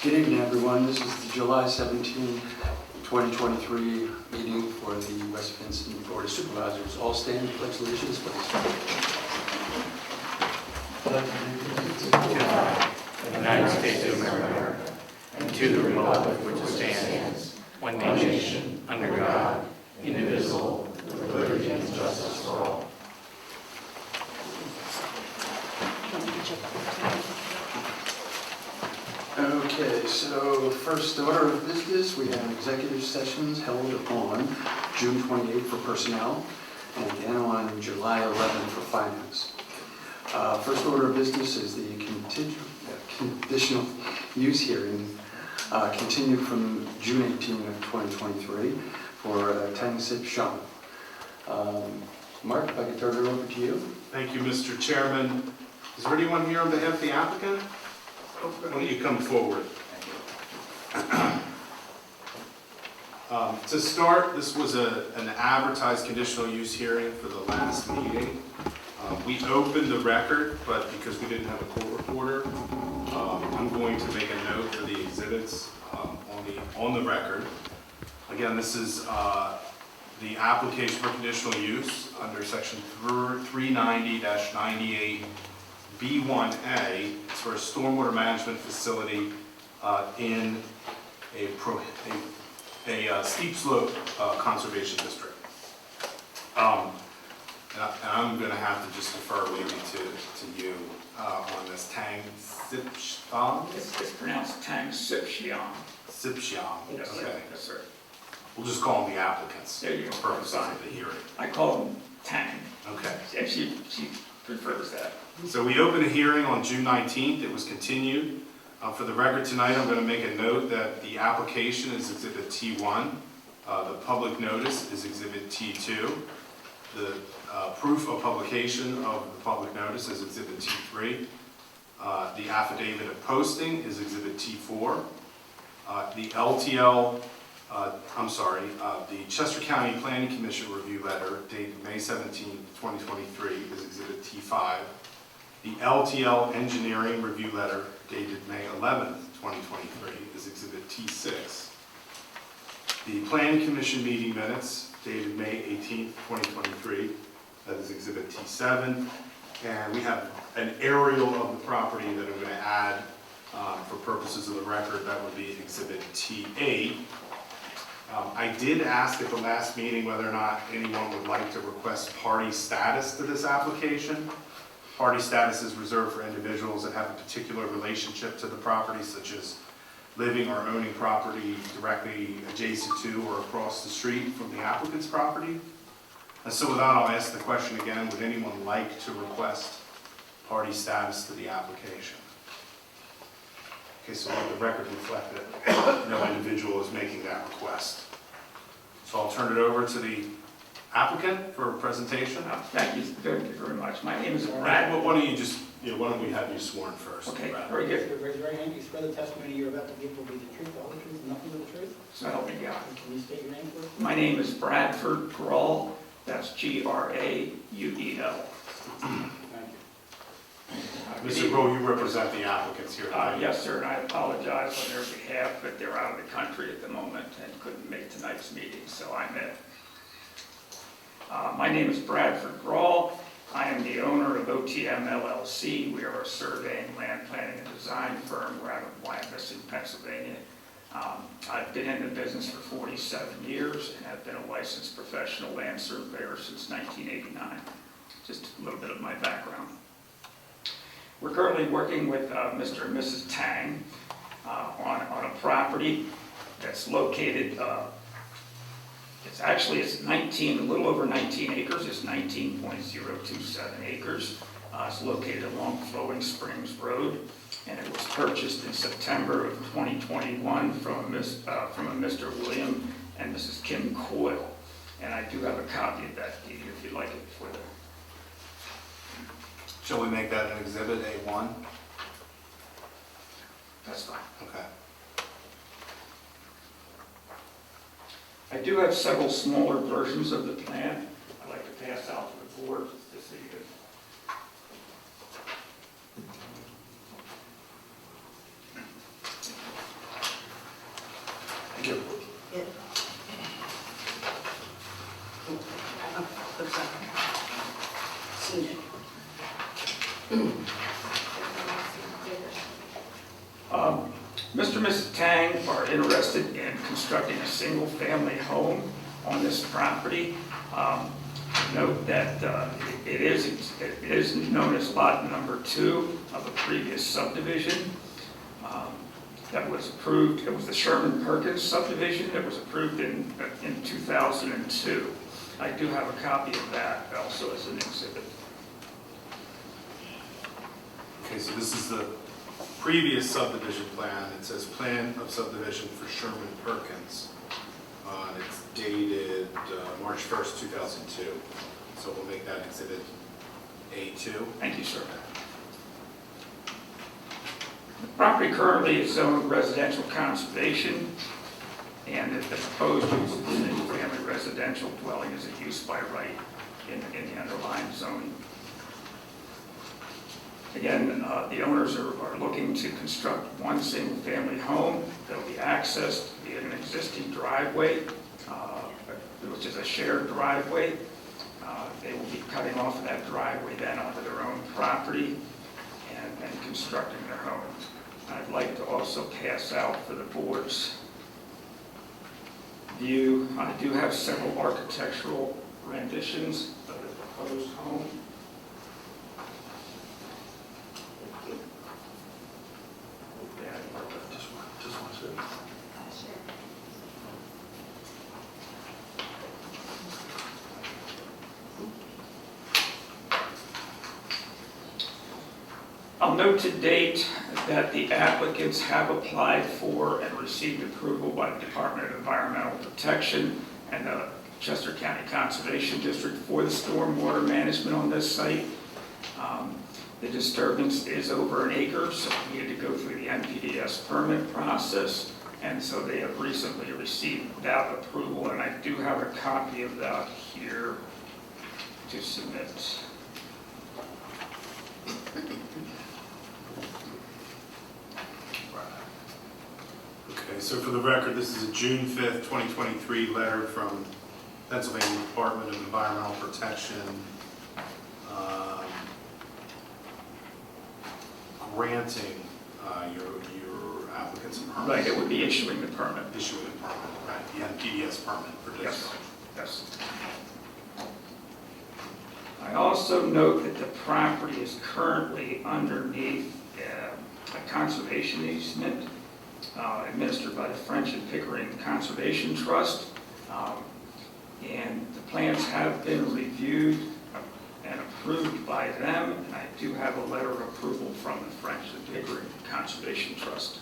Good evening, everyone. This is the July 17, 2023 meeting for the West Vincent Board of Supervisors. All stand, pledge allegiance, please. The United States of America, and to the republic which stands, one nation, under God, indivisible, with liberty and justice for all. Okay, so first order of business, we have executive sessions held on June 28th for personnel and again on July 11th for finance. First order of business is the conditional use hearing continued from June 18th of 2023 for Tang Sip Shop. Mark, if I could turn it over to you. Thank you, Mr. Chairman. Is there anyone here on behalf of the applicant? Why don't you come forward? To start, this was an advertised conditional use hearing for the last meeting. We opened the record, but because we didn't have a court reporter, I'm going to make a note for the exhibits on the record. Again, this is the application for conditional use under section 390-98B1A. It's for a stormwater management facility in a steep slope conservation district. And I'm going to have to just defer maybe to you on this Tang Sip Shop. It's pronounced Tang Sip Xiang. Sip Shop. Yes, Okay. yes, sir. We'll just call them the applicants There you go. for purposes of the hearing. I call him Tang. Okay. And she prefers that. So we opened a hearing on June 19th. It was continued. For the record tonight, I'm going to make a note that the application is Exhibit T1. The public notice is Exhibit T2. The proof of publication of the public notice is Exhibit T3. The affidavit of posting is Exhibit T4. The LTL, the Chester County Planning Commission review letter dated May 17, 2023 is Exhibit T5. The LTL engineering review letter dated May 11, 2023 is Exhibit T6. The Planning Commission meeting minutes dated May 18, 2023, that is Exhibit T7. And we have an aerial of the property that I'm going to add for purposes of the record. That would be Exhibit T8. I did ask at the last meeting whether or not anyone would like to request party status to this application. Party status is reserved for individuals that have a particular relationship to the property, such as living or owning property directly adjacent to or across the street from the applicant's property. And so with that, I'll ask the question again, would anyone like to request party status to the application? Okay, so let the record reflect that no individual is making that request. So I'll turn it over to the applicant for a presentation. Thank you very much. My name is Brad. Why don't you just, why don't we have you sworn first? Okay, Brad? very good. Raise your right hand. You swear the testimony you're about to give will be the truth, all the truth, and nothing but the truth? So help me God. Can you state your name, please? My name is Bradford Grawl. That's Graul. Thank you. Mr. Grohl, you represent the applicants here tonight. Yes, sir, and I apologize on their behalf, but they're out of the country at the moment and couldn't make tonight's meeting, so I'm it. My name is Bradford Grawl. I am the owner of OTM LLC. We are a surveying, land planning, and design firm. We're out of West Vincent, Pennsylvania. I've been in the business for 47 years and have been a licensed professional land surveyor since 1989. Just a little bit of my background. We're currently working with Mr. and Mrs. Tang on a property that's located, it's a little over 19 acres. It's 19.027 acres. It's located along Flowing Springs Road, and it was purchased in September of 2021 from a Mr. William and Mrs. Kim Coyle. And I do have a copy of that deed if you'd like it for the. Shall we make that an exhibit A1? That's fine. Okay. I do have several smaller versions of the plan I'd like to pass out to the board to see if Seen it. Mr. and Mrs. Tang are interested in constructing a single-family home on this property. Note that it is known as lot number 2 of a previous subdivision that was approved. It was the Sherman Perkins subdivision that was approved in 2002. I do have a copy of that also as an exhibit. Okay, so this is the previous subdivision plan. It says plan of subdivision for Sherman Perkins. And it's dated March 1st, 2002. So we'll make that exhibit A2. Thank you, sir. The property currently is zoned residential conservation, and the proposed use of single-family residential dwelling is a use by right in the underlying zoning. Again, the owners are looking to construct one single-family home that will be accessed via an existing driveway, which is a shared driveway. They will be cutting off of that driveway then onto their own property and constructing their home. I'd like to also pass out for the board's view. I do have several architectural renditions of the proposed home. Just one second. I'll note to date that the applicants have applied for and received approval by the Department of Environmental Protection and the Chester County Conservation District for the stormwater management on this site. The disturbance is over an acre, so we need to go through the NPDES permit process, and so they have recently received that approval, and I do have a copy of that here to submit. Okay, so for the record, this is a June 5th, 2023 letter from Pennsylvania Department of Environmental Protection granting your applicants a permit. Right, it would be issuing the permit. Issuing a permit, right, the NPDES permit for Yes, discharge. yes. I also note that the property is currently underneath a conservation easement administered by the French and Pickering Conservation Trust. And the plans have been reviewed and approved by them, and I do have a letter of approval from the French and Pickering Conservation Trust.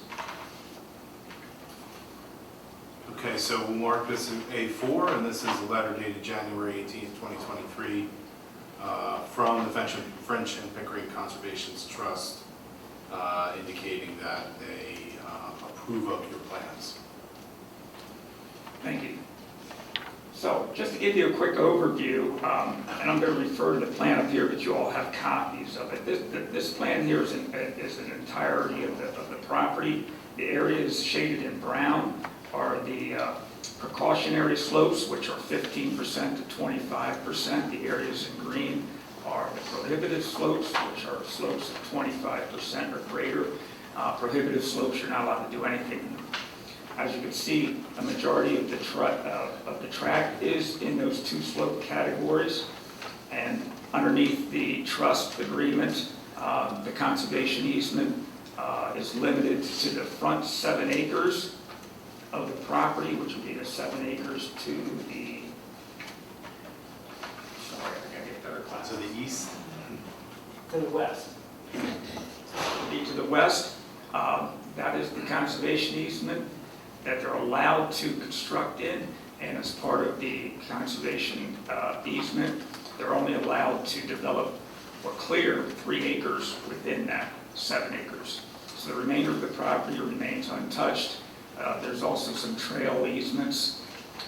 Okay, so we'll mark this in A4, and this is a letter dated January 18th, 2023, from the French and Pickering Conservation Trust, indicating that they approve of your plans. Thank you. So just to give you a quick overview, and I'm going to refer to the plan up here, but you all have copies of it. This plan here is an entirety of the property. The areas shaded in brown are the precautionary slopes, which are 15% to 25%. The areas in green are the prohibitive slopes, which are slopes of 25% or greater. Prohibitive slopes, you're not allowed to do anything. As you can see, a majority of the tract is in those two slope categories. And underneath the trust agreement, the conservation easement is limited to the front 7 acres of the property, which would be the 7 acres to the, sorry, I gotta get better class. To the east? To the west. Would be to the west. That is the conservation easement that they're allowed to construct in, and as part of the conservation easement, they're only allowed to develop or clear 3 acres within that 7 acres. So the remainder of the property remains untouched. There's also some trail easements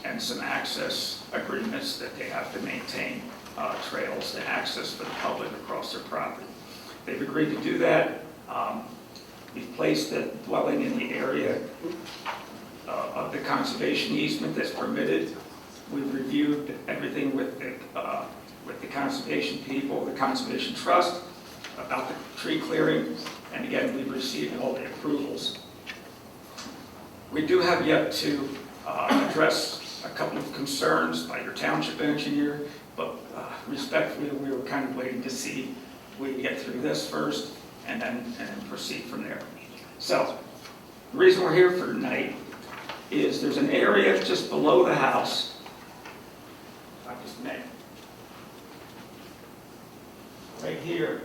and some access agreements that they have to maintain trails to access for the public across their property. They've agreed to do that. We've placed the dwelling in the area of the conservation easement that's permitted. We've reviewed everything with the conservation people, the Conservation Trust, about the tree clearing, and again, we've received all the approvals. We do have yet to address a couple of concerns by your township engineer, but respectfully, we were kind of waiting to see we get through this first and then proceed from there. So, the reason we're here for tonight is there's an area just below the house, if I just may, right here,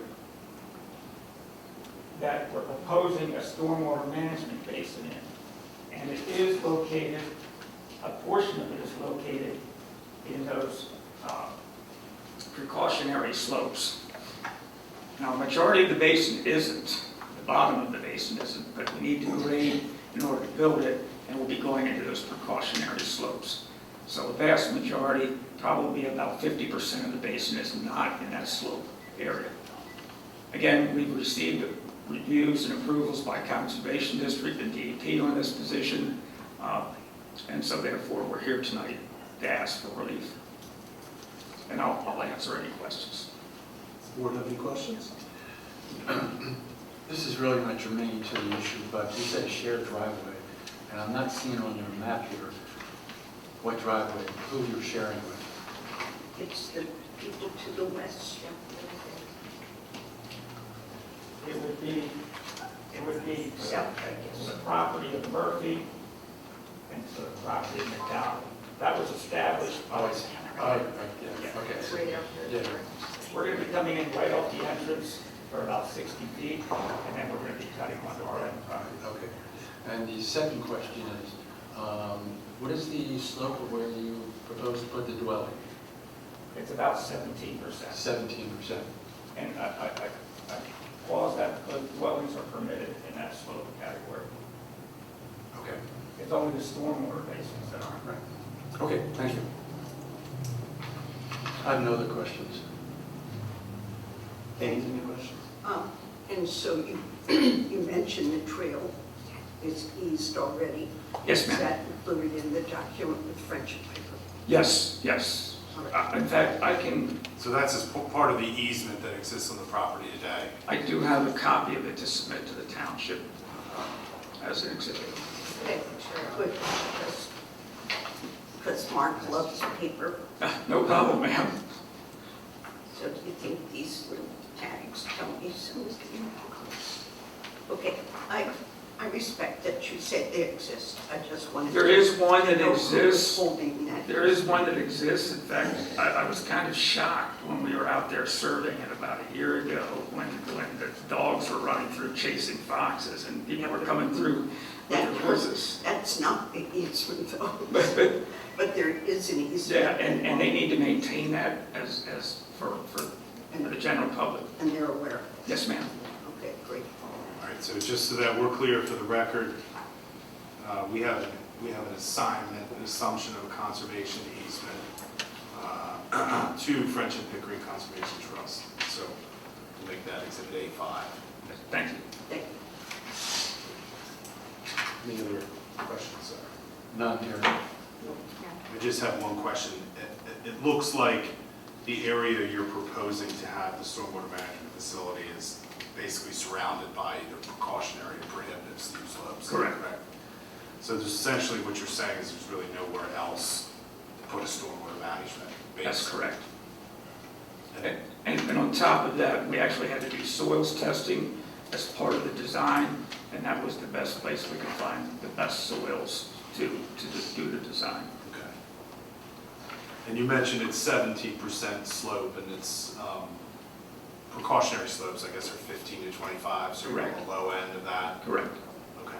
that we're proposing a stormwater management basin in. And it is located, a portion of it is located in those precautionary slopes. Now, a majority of the basin isn't, the bottom of the basin isn't, but we need to grade in order to build it, and we'll be going into those precautionary slopes. So the vast majority, probably about 50% of the basin is not in that slope area. Again, we've received reviews and approvals by Conservation District and DEP on this position, and so therefore we're here tonight to ask for relief. And I'll answer any questions. Does the board have any questions? This is really not germane to the issue, but you said shared driveway, and I'm not seeing on your map here what driveway, who you're sharing with. It's the people to the west. It would be the property of Murphy and the property of McDowell. That was established. Oh, I see. Oh, right, yeah, okay. It's right up there. Yeah. We're going to be coming in right off the entrance for about 60 feet, and then we're going to be cutting onto our end property. Okay. And the second question is, what is the slope of where you propose to put the dwelling? It's about 17%. 17%. And I clause that because dwellings are permitted in that slope category. Okay. It's only the stormwater basins that aren't. Right. Okay, thank you. I have no other questions. Any questions? And so you, you mentioned the trail is eased already. Yes, Is ma'am. that included in the document with French and paper? Yes, yes. In fact, I So that's as part of the easement that exists on the property today. do have a copy of it to submit to the township as an exhibit. Okay, good, because Mark loves paper. No problem, ma'am. So do you think these little tags tell me something? Okay, I respect that you said they exist. I just wanted to. There is one that know who was exists. holding that. There is one that exists. In fact, I was kind of shocked when we were out there surveying it about a year ago when the dogs were running through chasing foxes and people were coming through with their horses. That's not the easement though, But but there is an easement. yeah, and they need to maintain that as for the general public. And they're aware. Yes, ma'am. Okay, great. All right, so just so that we're clear for the record, we have an assignment, an assumption of a conservation easement to French and Pickering Conservation Trust. So we'll make that exhibit A5. Thank you. Thank you. Any other questions, sir? None here. I just have one question. It looks like the area you're proposing to have the stormwater management facility is basically surrounded by either precautionary or prohibitive steep slopes. Correct. So there's essentially what you're saying is there's really nowhere else to put a stormwater management basin. That's correct. And- And on top of that, we actually had to do soils testing as part of the design, and that was the best place we could find the best soils to do the design. Okay. And you mentioned it's 17% slope and it's precautionary slopes, I guess, are 15 to 25, so you're on Correct. the low end of that. Correct. Okay.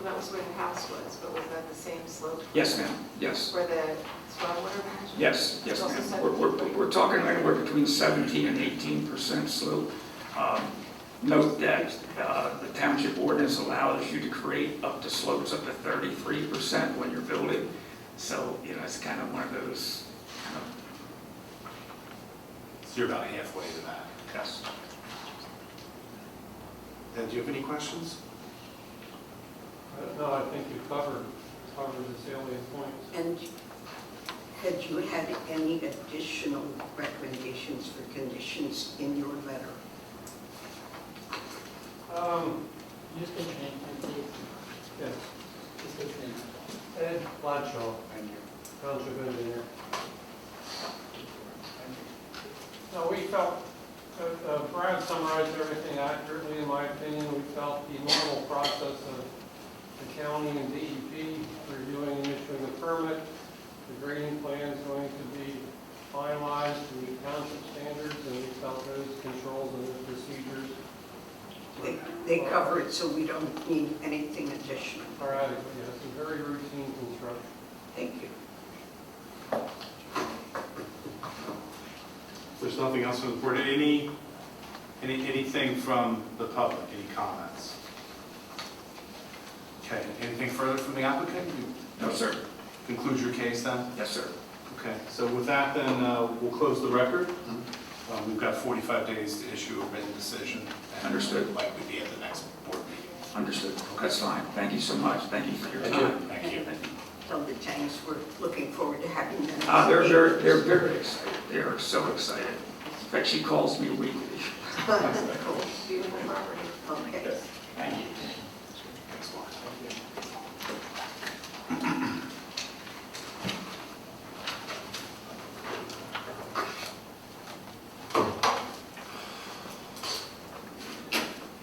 Well, that was where the house was, but was that the same slope? Yes, ma'am. Yes. For the stormwater management? Yes, yes, It's also ma'am. We're talking anywhere between 17 and 18% slope. Note that the township ordinance allows you to create up to slopes up to 33% when you're building. So, it's kind of one of those, So you're about halfway to that. yes. Ed, do you have any questions? No, I think you covered the salient points. And had you had any additional recommendations for conditions in your letter? Just a minute, please. Yes, Just a minute. Ed Bradshaw. Thank you. Township engineer. No, we felt, Brad summarized everything accurately, in my opinion. We felt the normal process of the county and DEP reviewing and issuing the permit, the grading plan is going to be finalized to meet township standards, and we felt those controls and those procedures They cover it, so we don't need anything additional. are adequate. Yes, it's a very routine construction. Thank you. There's nothing else from the board. Anything from the public? Any comments? Okay, anything further from the applicant? No, sir. Conclude your case then? Yes, sir. Okay, so with that then, we'll close the record. We've got 45 days to issue a written decision. And Understood. it'll likely be at the next board meeting. Understood. That's fine. Thank you so much. Thank you for your Thank you. time. Thank you. Tell the Tangs we're looking forward to having them. They're very excited. They are so excited. In fact, she calls me weekly. Cool. Beautiful property. Okay. Thank you. Thanks a lot.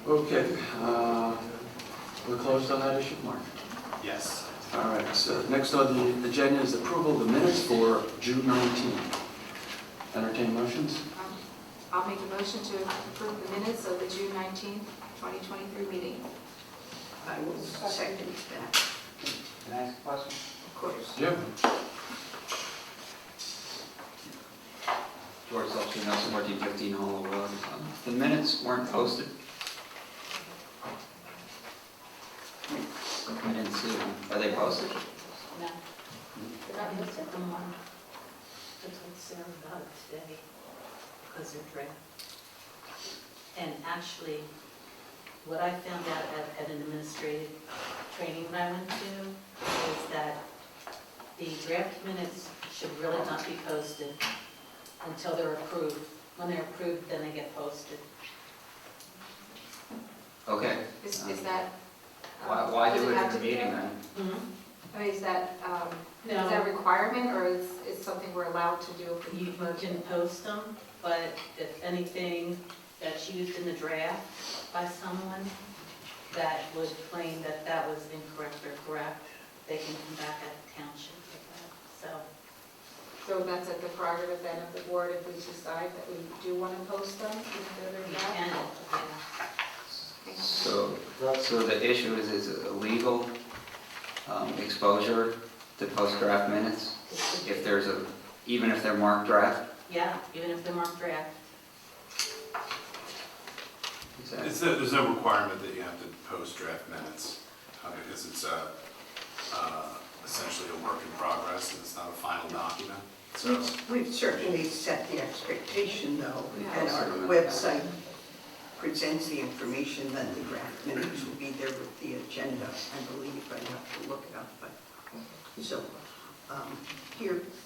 Okay, we're closed on that issue, Mark? Yes. All right, so next on the agenda is approval of the minutes for June 19th. Entertain motions? I'll make a motion to approve the minutes of the June 19th, 2023 meeting. I will second that, Can I ask a question? of course. Jim? George Selchuk, Nelson, 1415 Hollow Road. The minutes weren't posted. I didn't see them. Are they posted? No. They're not listed on one. That's what Sarah about it today, because they're draft. And actually, what I found out at an administrative training that I went to is that the draft minutes should really not be posted until they're approved. When they're approved, then they get posted. Okay. Is that? Why does do it have in to the be meeting there? then? I mean, is that No. a requirement, or is something we're allowed to do? if we You prefer to? can post them, but if anything that's used in the draft by someone that would claim that that was incorrect or correct, they can come back at the township with that. So that's at the prerogative then of the board if we decide that we do want to post them, even though So they're you draft? can, yeah. So the issue is it illegal exposure to post-draft minutes? If there's even if they're marked draft? Yeah, even if they're marked draft. Is that- There's no requirement that you have to post draft minutes because it's essentially a work in progress and it's not a final document. So We've certainly set the expectation, though, Yeah. and our website presents the information that the draft minutes will be there with the agenda, I believe. I'd have to look it up, but, so,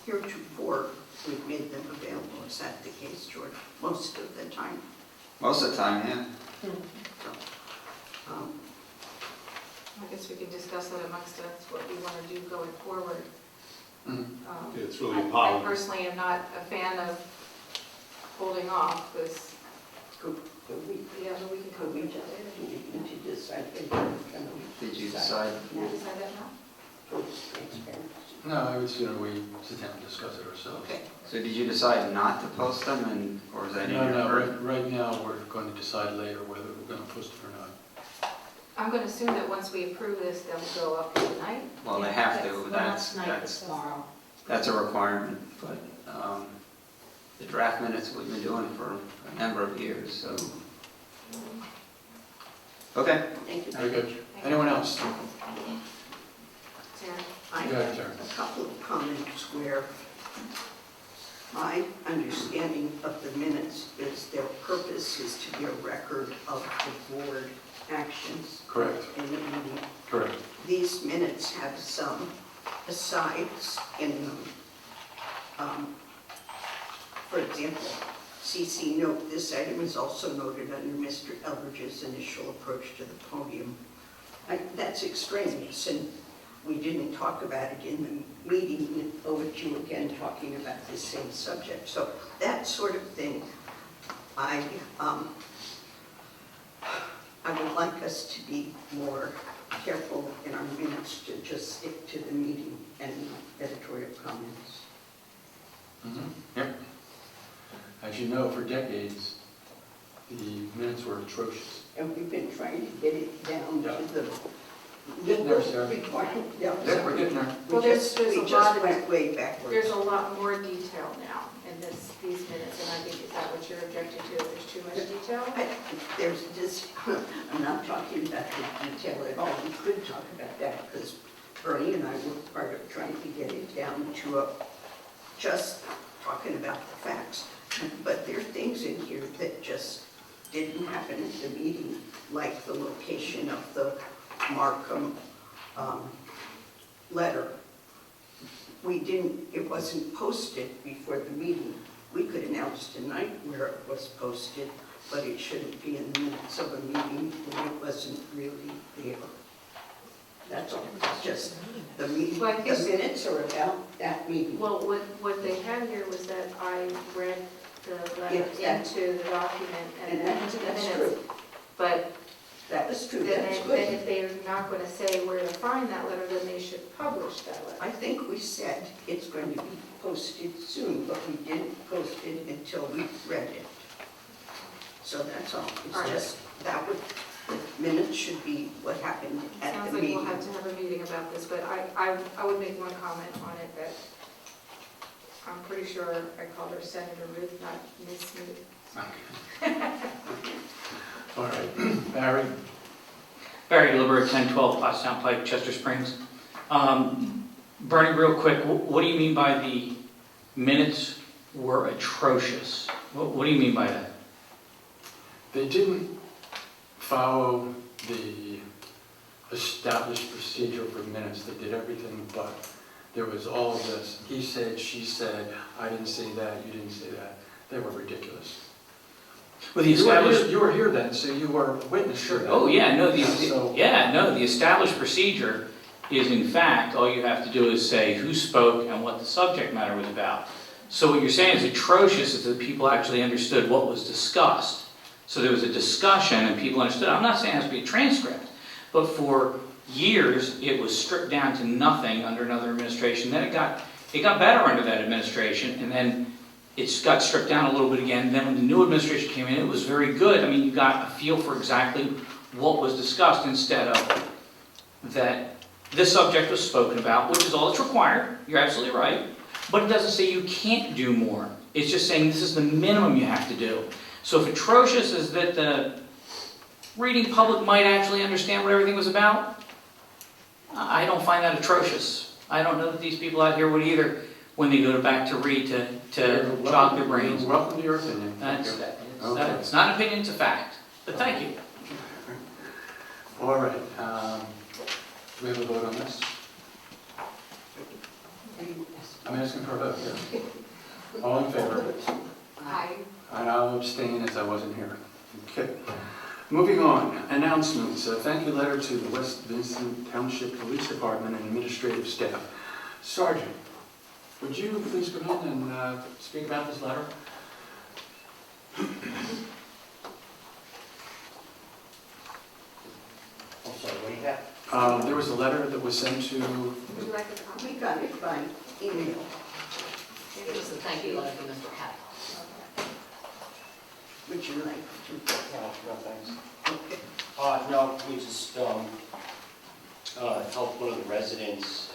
heretofore, we've made them available. Is that the case, George? Most of the time? Most of the time, yeah. So, I guess we can discuss that amongst us, what we want to do going forward. Mhm. Yeah, it's really a I policy. personally am not a fan of holding off, because, Could we, yeah, but we can could we cover just, it. we need to decide? Did you decide? Can we decide that now? For transparency. No, I would sooner we sit down and discuss it ourselves. Okay. So did you decide not to post them, or is that in your No, hurry? right now, we're going to decide later whether we're going to post it or not. I'm going to assume that once we approve this, they'll go up tonight. Well, they have to. Well, That's tonight, it's tomorrow. a requirement, but the draft minutes we've been doing for a number of years, so. Okay. Thank you. Very good. Anyone else? Sarah? I Go ahead, have Sharon. a couple of comments where my understanding of the minutes is their purpose is to be a record of the board actions Correct, in the meeting. correct. These minutes have some asides in them, For example, CC note, this item is also noted under Mr. Eldridge's initial approach to the podium. That's extraneous, and we didn't talk about it in the meeting over to you again, talking about the same subject. So that sort of thing, I would like us to be more careful in our minutes to just stick to the meeting and editorial comments. Yep. As you know, for decades, the minutes were atrocious. And we've been trying to get it down Yeah. to the Getting there, Sarah. requirement. Yeah, Yeah, we're getting there. Well, there's a we lot just of- went way backwards. There's a lot more detail now in these minutes, and I think, is that what you're objecting to, if there's too much detail? There's just, I'm not talking about the detail at all. We could talk about that because Bernie and I were part of trying to get it down to just talking about the facts. But there are things in here that just didn't happen at the meeting, like the location of the Markham letter. It wasn't posted before the meeting. We could announce tonight where it was posted, but it shouldn't be in the minutes of a meeting when it wasn't really there. That's all. It's just the meeting, Well, I think- the minutes are about that meeting. Well, what they had here was that I read the letter Yes, that- into the document and And then that's, into the that's minutes. true. But That was true, then that's then good. if they're not going to say where to find that letter, then they should publish that letter. I think we said it's going to be posted soon, but we didn't post it until we read it. So that's all. All It's right. just, that would, the minutes should be what happened at Sounds the like meeting. we'll have to have a meeting about this, but I would make one comment on it that I'm pretty sure I called her Senator Ruth, not Miss Ruth. All right, Barry? Barry Liber, 1012 Pottstown Pike, Chester Springs. Bernie, real quick, what do you mean by the minutes were atrocious? What do you mean by that? They didn't follow the established procedure for minutes. They did everything but. There was all of this, he said, she said, I didn't say that, you didn't say that. They were ridiculous. Well, the established... You were here then, so you were a witness to that. Oh, yeah, no, So- the established procedure is, in fact, all you have to do is say who spoke and what the subject matter was about. So what you're saying is atrocious is that people actually understood what was discussed. So there was a discussion and people understood. I'm not saying it has to be a transcript, but for years it was stripped down to nothing under another administration. Then it got better under that administration, and then it got stripped down a little bit again. Then when the new administration came in, it was very good. I mean, you got a feel for exactly what was discussed instead of that this subject was spoken about, which is all that's required. You're absolutely right. But it doesn't say you can't do more. It's just saying this is the minimum you have to do. So if atrocious is that the reading public might actually understand what everything was about, I don't find that atrocious. I don't know that these people out here would either when they go back to read to jog their brains. Welcome to your opinion. Thank That's, you. it's not an opinion, it's a fact. But thank you. All right, do we have a vote on this? I'm asking for a vote, yes. All in favor? And I'll abstain as I wasn't here. Okay. Moving on, announcements. Thank you letter to the West Vincent Township Police Department and administrative staff. Sergeant, would you please come in and speak about this letter? There was a letter that was sent to, Would you like a copy? We got it by email. It was a thank you letter from Mr. Hack. Would you like to? No, thanks. Okay. No, we just helped one of the residents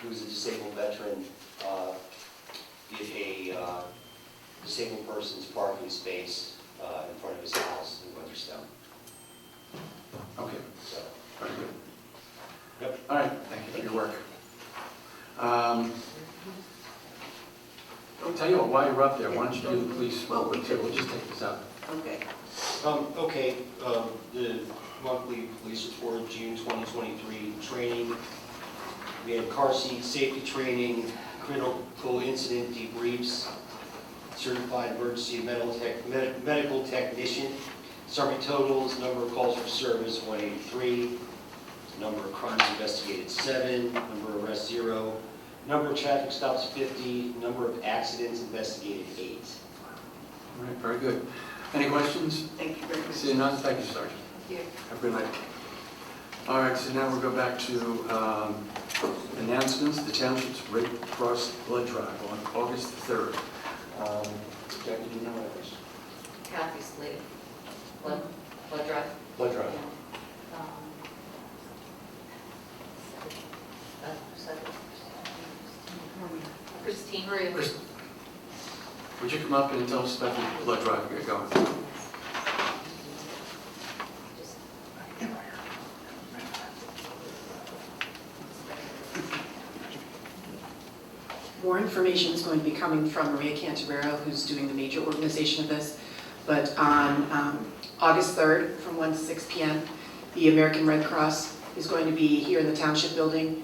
who's a disabled veteran get a disabled person's parking space in front of his house in Weatherstone. okay, So, very good. Yep. All right, thank you for your work. I'll tell you what, while you're up there, why don't you do the police report too? We'll just take this up. Okay. okay, the monthly police report, June 2023 training. We had car seat safety training, critical incident debriefs, certified emergency medical technician. Summary totals: number of calls for service 183, number of crimes investigated 7, number of arrests 0, number of traffic stops 50, number of accidents investigated 8. All right, very good. Any questions? Thank you very much. Seeing none, thank you, Sergeant. Thank you. Have a good night. All right, so now we'll go back to announcements. The Township's Red Cross Blood Drive on August 3rd. Jackie, do you know what that is? Kathy's late. Blood drive. Blood Drive. Christine. Chris, would you come up and tell us about the blood drive we got going? More information is going to be coming from Maria Cantabero, who's doing the major organization of this. But on August 3rd, from 1 to 6 p.m., the American Red Cross is going to be here in the Township building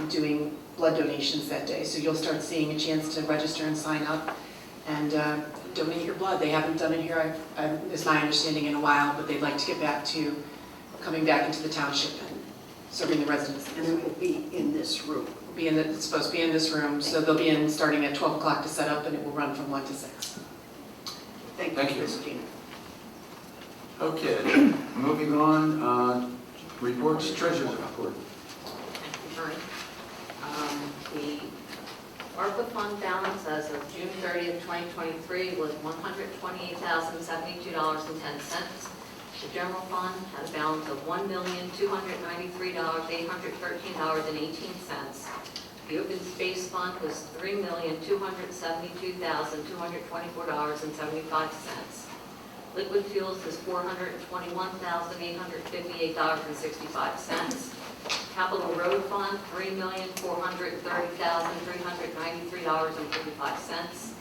doing blood donations that day. So you'll start seeing a chance to register and sign up and donate your blood. They haven't done it here, is my understanding, in a while, but they'd like to get back to coming back into the Township and serving the residents. And it will be in this room. It's supposed to be in this room, so they'll be in starting at 12 o'clock to set up, and it will run from 1 to 6. Thank Thank you, you. Christine. Okay, moving on, reports, treasurer's report. Thank you, Bernie. The ARPA fund balance as of June 30th, 2023 was $128,072.10. The general fund had a balance of $1,293,813.18. The open space fund was $3,272,224.75. Liquid fuels was $421,858.65. Capital road fund, $3,430,393.55.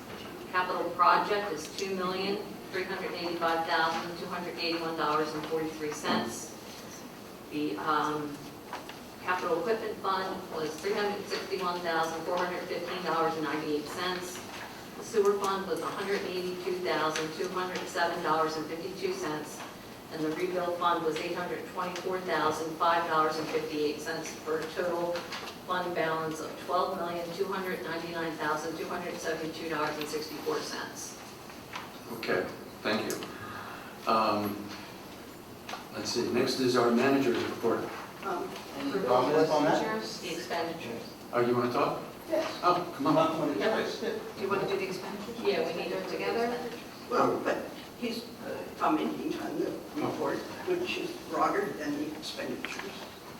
Capital project is $2,385,281.43. The capital equipment fund was $361,415.98. The sewer fund was $182,207.52. And the rebuild fund was $824,005.58 for a total fund balance of $12,299,272.64. Okay, thank you. Let's see, next is our manager's report. Any comments on that? The expenditures. Oh, you want to talk? Yes. Oh, come on. Do you want to do the expenditures? Yeah, we need to do it together. Well, but he's commenting on the report, which is broader than the expenditures.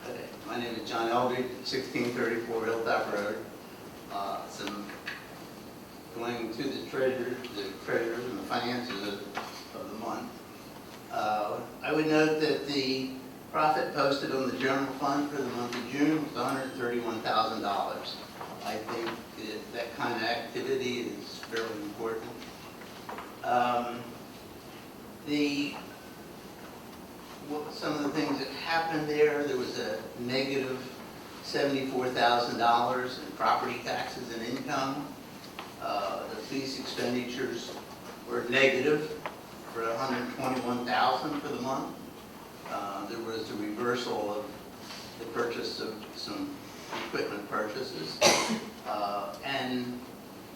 Okay. My name is John Eldridge, 1634 Hilltop Road. Some going to the treasurers and the finances of the month. I would note that the profit posted on the general fund for the month of June was $131,000. I think that kind of activity is fairly important. Some of the things that happened there was a negative $74,000 in property taxes and income. The police expenditures were negative for $121,000 for the month. There was a reversal of the purchase of some equipment purchases. And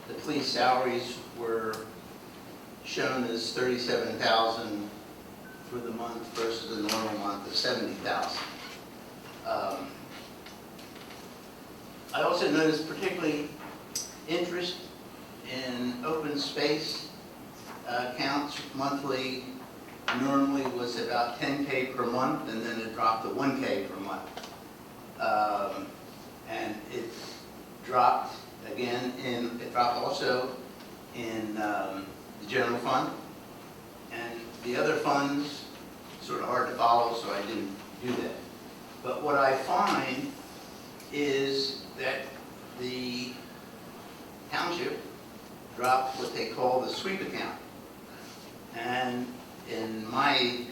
the police salaries were shown as $37,000 for the month versus a normal month of $70,000. I also noticed particularly interest in open space accounts monthly. Normally was about $10K per month, and then it dropped to $1K per month. And it dropped again it dropped also in the general fund. And the other funds, sort of hard to follow, so I didn't do that. But what I find is that the township dropped what they call the sweep account. And in my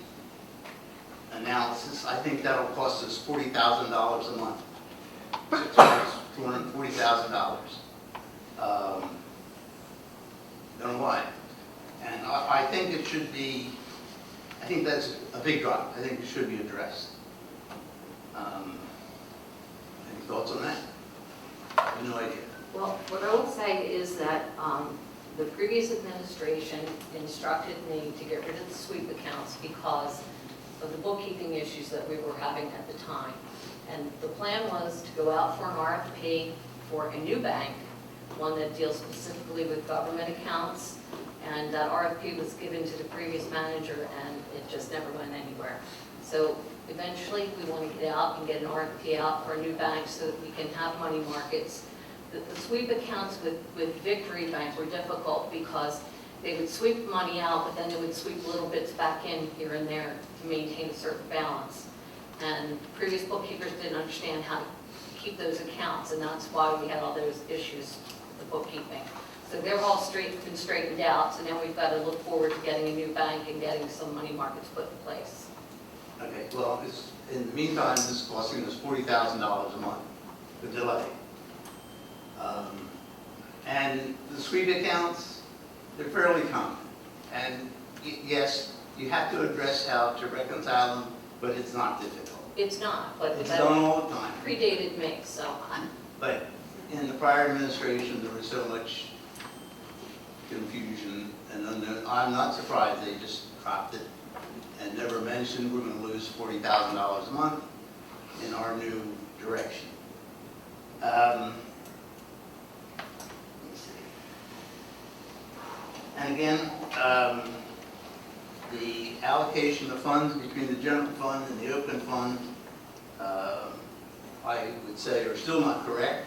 analysis, I think that'll cost us $40,000 a month. So it's $240,000. Don't know why. And I think it should be, I think that's a big drop. I think it should be addressed. Any thoughts on that? I have no idea. Well, what I will say is that the previous administration instructed me to get rid of the sweep accounts because of the bookkeeping issues that we were having at the time. And the plan was to go out for an RFP for a new bank, one that deals specifically with government accounts. And that RFP was given to the previous manager and it just never went anywhere. So eventually we want to get out and get an RFP out for a new bank so that we can have money markets. The sweep accounts with Victory Bank were difficult because they would sweep money out, but then they would sweep little bits back in here and there to maintain a certain balance. And previous bookkeepers didn't understand how to keep those accounts, and that's why we had all those issues with bookkeeping. So they're all been straightened out, so now we've got to look forward to getting a new bank and getting some money markets put in place. Okay, well, in the meantime, this is costing us $40,000 a month, the delay. And the sweep accounts, they're fairly common. And yes, you have to address how to reconcile them, but it's not difficult. It's not, but It's that done all the time. predated me, so But in the prior administration, there was so much confusion and unknown. I'm not surprised they just dropped it and never mentioned we're going to lose $40,000 a month in our new direction. Let me see. And again, the allocation of funds between the general fund and the open fund, I would say are still not correct.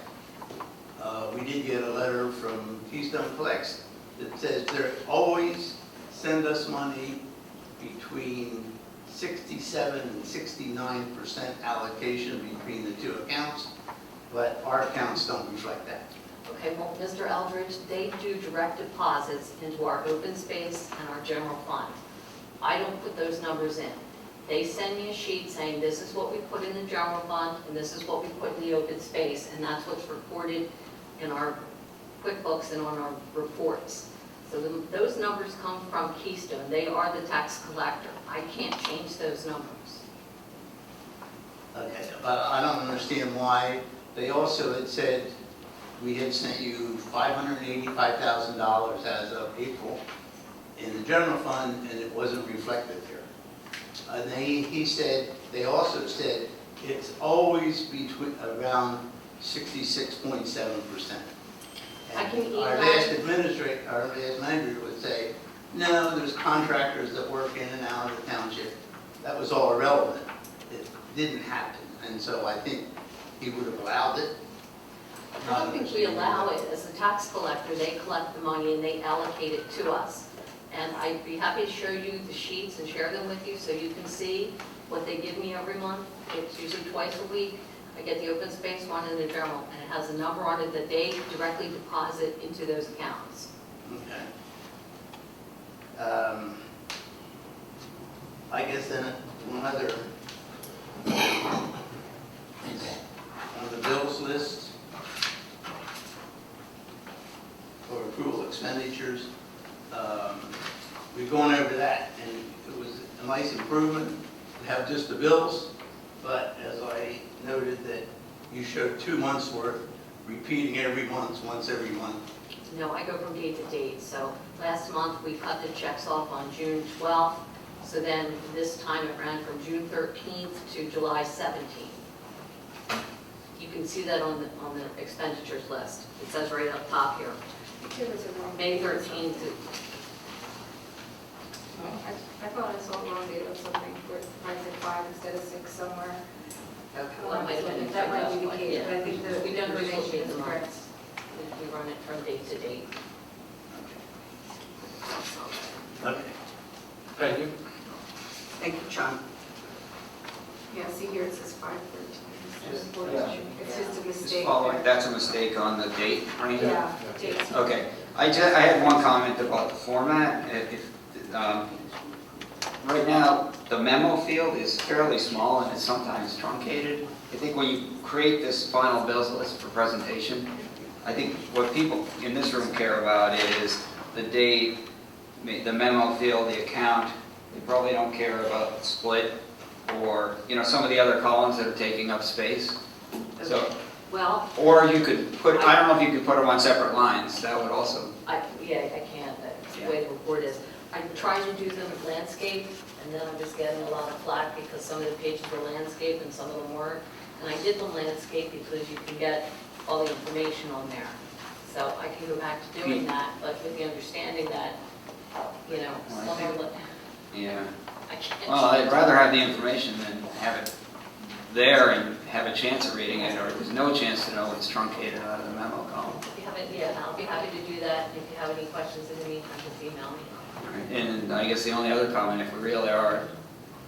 We did get a letter from Keystone Collects that says they always send us money between 67 and 69% allocation between the two accounts, but our accounts don't reflect that. okay, well, Mr. Eldridge, they do direct deposits into our open space and our general fund. I don't put those numbers in. They send me a sheet saying this is what we put in the general fund and this is what we put in the open space, and that's what's reported in our QuickBooks and on our reports. So those numbers come from Keystone. They are the tax collector. I can't change those numbers. Okay, but I don't understand why. They also had said we had sent you $585,000 as of April in the general fund, and it wasn't reflected there. And they also said it's always between around 66.7%. I can email- Our last manager would say, no, there's contractors that work in and out of the township. That was all irrelevant. It didn't happen, and so I think he would have allowed it. I don't think we allow it. As a tax collector, they collect the money and they allocate it to us. And I'd be happy to show you the sheets and share them with you so you can see what they give me every month. It's usually twice a week. I get the open space one and the general, and it has a number on it that they directly deposit into those accounts. Okay. I guess then one other, on the bills list for approval expenditures, we've gone over that, and it was a nice improvement to have just the bills, but as I noted that you showed 2 months worth, repeating every month, once every month. No, I go from date to date. So last month, we cut the checks off on June 12th. So then this time it ran from June 13th to July 17th. You can see that on the expenditures list. It says right up top here, There was a wrong May date or 13th something. to I thought I saw a wrong date or something, where I said 5 instead of 6 somewhere. well, that might have been That might be the printed case, out. but I think the We don't information negotiate is the correct. months. We run it from date to date. Okay. Thank you. Thank you, John. Yeah, see here it says 5/13. It's just a Just mistake. following, that's a mistake on the date, Randy? Yeah, dates. Okay, I had one comment about the format. Right now, the memo field is fairly small and it's sometimes truncated. I think when you create this final bills list for presentation, I think what people in this room care about is the date, the memo field, the account. They probably don't care about the split or, some of the other columns that are taking up space. So, Well, or you could put, I don't know if you could put them on separate lines. That would also, I can't, that's the way the report is. I'm trying to do them landscape, and then I'm just getting a lot of flack because some of the pages were landscape and some of them weren't. And I did the landscape because you can get all the information on there. So I can go back to doing that, but with the understanding that, some of them, yeah. I can't. Well, I'd rather have the information than have it there and have a chance of reading it, or there's no chance to know it's truncated out of the memo column. If you haven't, I'll be happy to do that. If you have any questions in the meantime, just email me. And I guess the only other comment, if we really are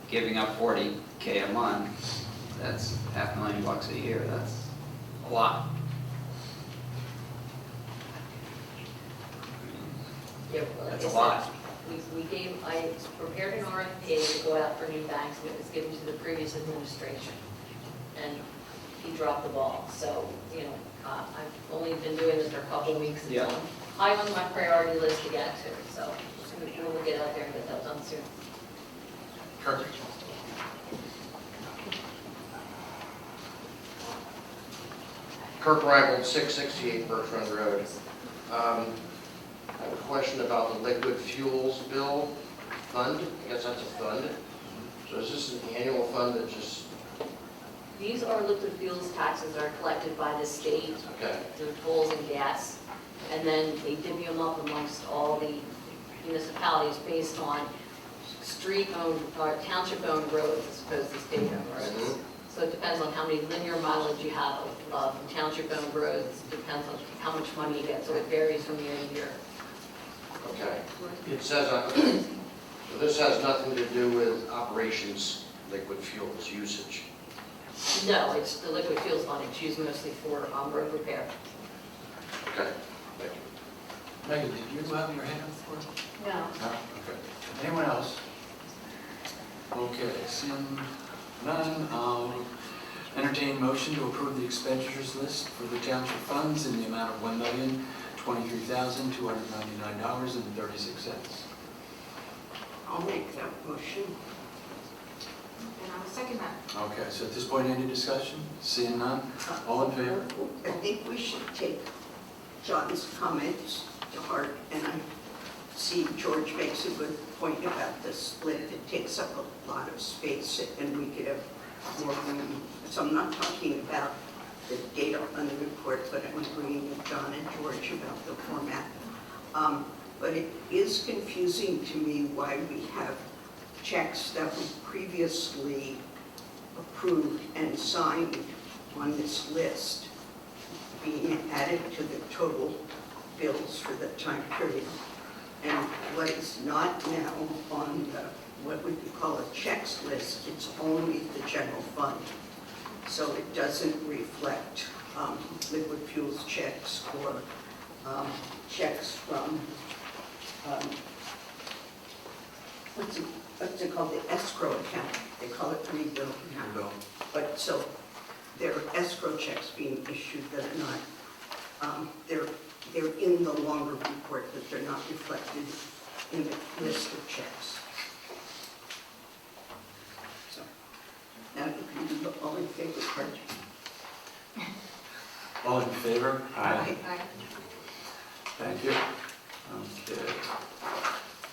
giving up $40K a month, that's $500,000 a year, that's a lot. Yeah, well, like That's a I said, lot. I prepared an RFP to go out for new banks, and it was given to the previous administration. And he dropped the ball, so, I've only been doing this for a couple of weeks. It's Yeah. high on my priority list to get to, so we'll get out there and get that done soon. Kirk? Kirk Reibel, 668 Bertrand Road. I have a question about the liquid fuels bill fund. I guess that's a fund. So is this an annual fund that just, These are liquid fuels taxes that are collected by the state okay, through tolls and gas, and then they divvy them up amongst all the municipalities based on street-owned, or township-owned roads as opposed to state-owned roads. So it depends on how many linear mileage you have of township-owned roads, depends on how much money you get, so it varies from year to year. okay. It says, so this has nothing to do with operations liquid fuels usage. No, it's the liquid fuels fund, it's used mostly for road repair. Okay, thank you. Megan, did you have your hand up for it? No. No? Okay. Anyone else? Okay, seeing none, I'll entertain motion to approve the expenditures list for the township funds in the amount of $1,023,299.36. I'll make that motion. And I'll second that. Okay, so at this point, any discussion? Seeing none, all in favor? I think we should take John's comments to heart, and I see George makes a good point about the split. It takes up a lot of space, and we could have more room. So I'm not talking about the data on the report, but I'm agreeing with John and George about the format. But it is confusing to me why we have checks that were previously approved and signed on this list being added to the total bills for the time period. And what is not now on the, what we could call a checks list, it's only the general fund. So it doesn't reflect liquid fuels checks or checks from, what's it called, the escrow account. They call it rebill account. But so there are escrow checks being issued that are not, they're in the longer report, but they're not reflected in the list of checks. So now you can do the all in favor part. All in favor? Aye. Thank you.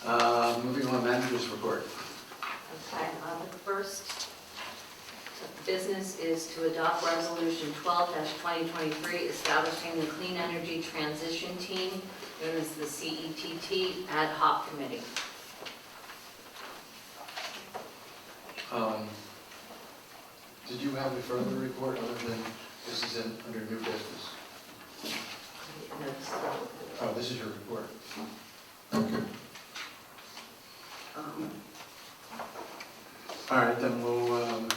Okay. Moving on, manager's report. Okay, the first business is to adopt Resolution 12-2023, establishing the Clean Energy Transition Team, known as the CETT Ad Hoc Committee. Did you have a further report other than this is under new business? Oh, this is your report. Okay. All right, then we'll,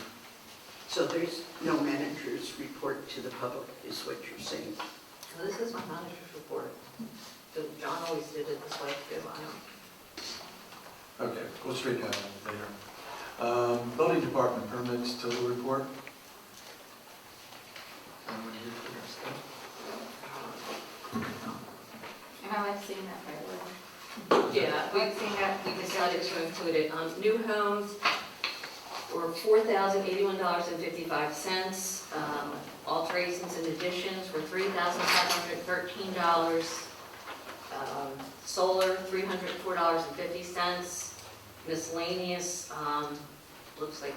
So there's no manager's report to the public, is what you're saying? So this is my manager's report. So John always did it this way too, I don't. okay, we'll straighten that out later. Building department permits total report. Anyone here for this stuff? I've seen that, by the way. Yeah, I've seen that. we decided to include it. New homes were $4,081.55. Alterations and additions were $3,513. Solar, $304.50. Miscellaneous, looks like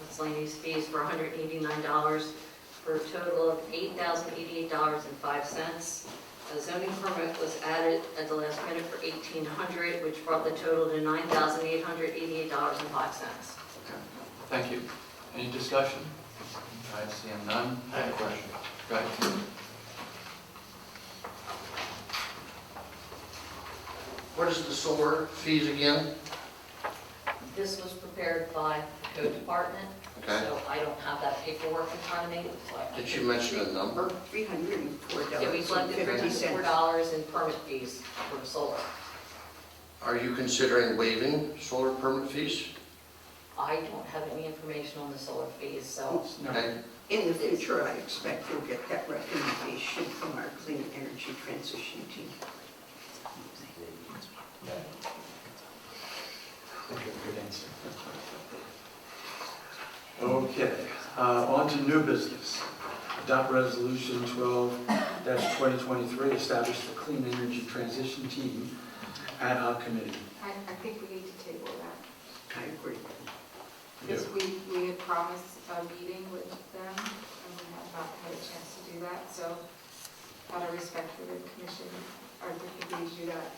miscellaneous fees were $189 for a total of $8,088.05. A zoning permit was added at the last minute for $1,800, which brought the total to $9,888.05. Thank you. Any discussion? I see none. I have a question. Go ahead. What is the solar fees again? This was prepared by the code department, Okay. so I don't have that paperwork in front of me. so I- Did you mention a number? Yeah, we collected $304.50. $304 in permit fees for the solar. Are you considering waiving solar permit fees? I don't have any information on the solar fees, so Okay. In the future, I expect you'll get that recommendation from our clean energy transition team. Good answer. Okay, on to new business. Adopt resolution 12-2023, establish the clean energy transition team ad hoc committee. I think we need to table that. I agree. Because we had promised a meeting with them, and we have not had a chance to do that, so out of respect for the commission, or the committee, do that.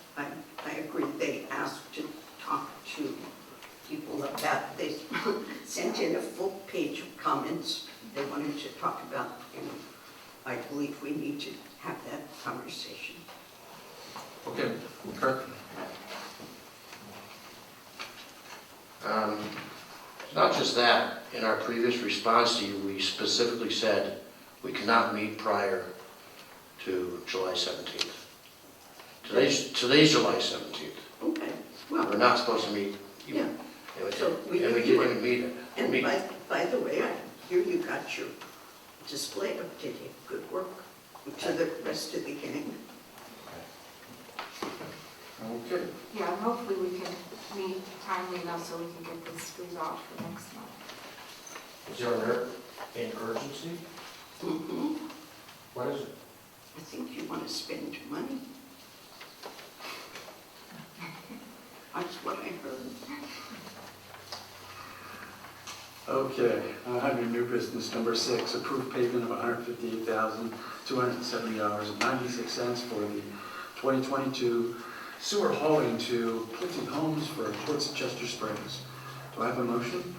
I agree. They asked to talk to people about, they sent in a full page of comments they wanted to talk about, and I believe we need to have that conversation. Okay, Kirk? Not just that, in our previous response to you, we specifically said we cannot meet prior to July 17th. Today's July 17th. Okay, well, We're not supposed to meet. yeah. And So we we didn't even meet it. And by the way, I hear you got your display updated. Good work to the rest of the gang. Okay. Yeah, and hopefully we can meet timely enough so we can get this resolved for next month. Is there an urgency? Mm-hmm. What is it? I think you want to spend money. That's what I heard. Okay, under new business, number 6, approve payment of $158,270.96 for the 2022 sewer hauling to Plimpton Homes for Ports of Chester Springs. Do I have a motion?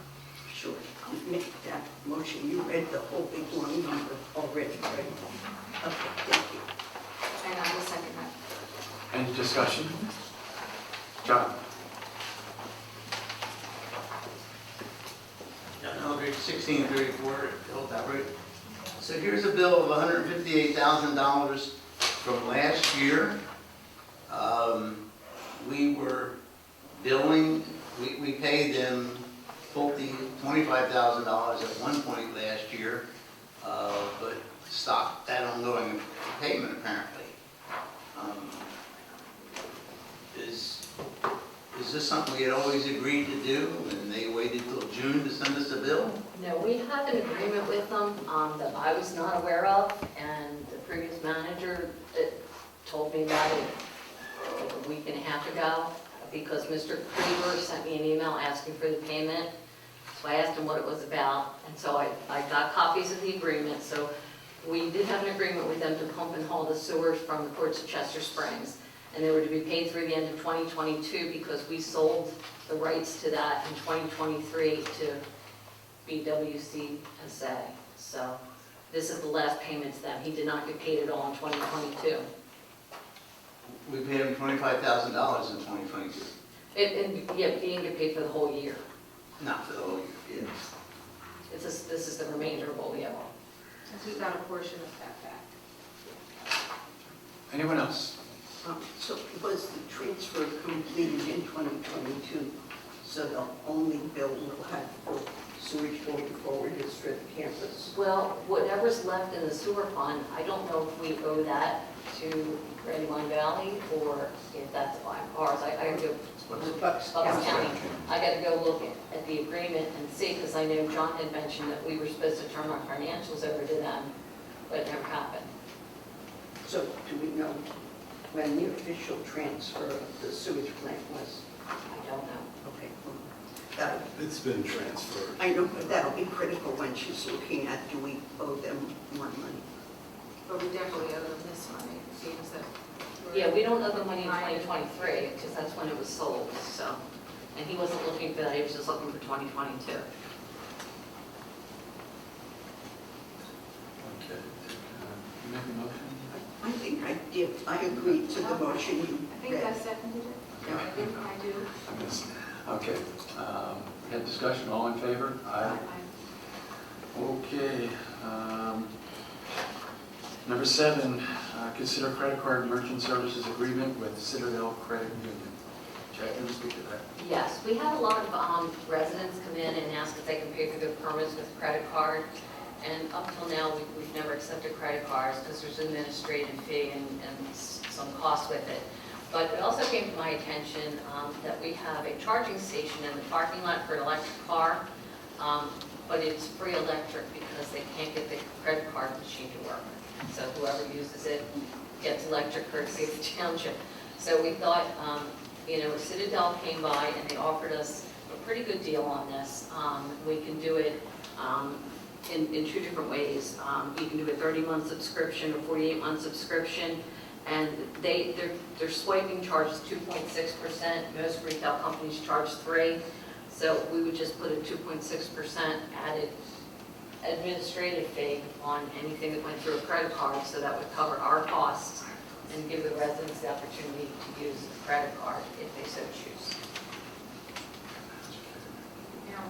Sure, I'll make that motion. You read the whole big long number already, right? Okay, thank you. And I will second that. Any discussion? John? John Eldridge, 1634, Hill Road. So here's a bill of $158,000 from last year. We were billing, we paid them $25,000 at one point last year, but stopped that ongoing payment apparently. Is this something we had always agreed to do, and they waited till June to send us a bill? No, we have an agreement with them that I was not aware of, and the previous manager told me about it like a week and a half ago, because Mr. Krieger sent me an email asking for the payment. So I asked him what it was about, and so I got copies of the agreement. So we did have an agreement with them to pump and haul the sewers from the Ports of Chester Springs, and they were to be paid through the end of 2022 because we sold the rights to that in 2023 to BWCSA. So this is the last payment to them. He did not get paid at all in 2022. We paid him $25,000 in 2022. Yeah, he didn't get paid for the whole year. Not for the whole year, This is the remainder of what we owe. Since we got a portion of that back. Anyone else? So was the transfer completed in 2022? So the only bill we'll have for sewage going forward is for the campus? Well, whatever's left in the sewer fund, I don't know if we owe that to Brandywine Valley, or if that's ours. I gotta go, Bucks Bucks County. County. I gotta go look at the agreement and see, because I know John had mentioned that we were supposed to turn our financials over to them, but it never happened. So do we know when the official transfer of the sewage plant was? I don't know. Okay, well, that'll, It's been transferred. I know, but that'll be critical when she's looking at, do we owe them more money? But we definitely owe them this money, it seems that. Yeah, we don't owe the money in 2023, because that's when it was sold, so. And he wasn't looking for that, he was just looking for 2022. Okay. You make a motion? I think I did, I agreed to the motion you I think I read. seconded it. Yeah. I think I do. I missed. Okay. We had discussion, all in favor? Aye. Okay. Number 7, consider credit card merchant services agreement with Citadel Credit Union. Jack, can you speak to that? Yes, we had a lot of residents come in and ask if they can pay for their permits with a credit card. And up till now, we've never accepted credit cards because there's an administrative fee and some cost with it. But it also came to my attention that we have a charging station in the parking lot for an electric car, but it's free electric because they can't get the credit card machine to work. So whoever uses it gets electric courtesy of the township. So we thought, Citadel came by and they offered us a pretty good deal on this. We can do it in 2 different ways. You can do a 30-month subscription or 48-month subscription. And their swiping charge is 2.6%. Most retail companies charge 3%. So we would just put a 2.6% added administrative fee on anything that went through a credit card, so that would cover our costs and give the residents the opportunity to use a credit card if they so choose.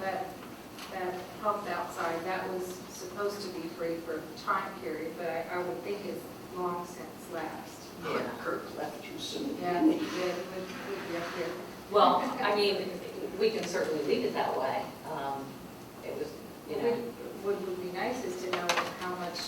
That helped outside, that was supposed to be free for a time period, but I would think it's long since lapsed. Yeah, Kirk left too soon. Yeah, didn't he? it would be up here. Well, I mean, we can certainly leave it that way. It was, What would be nice is to know how much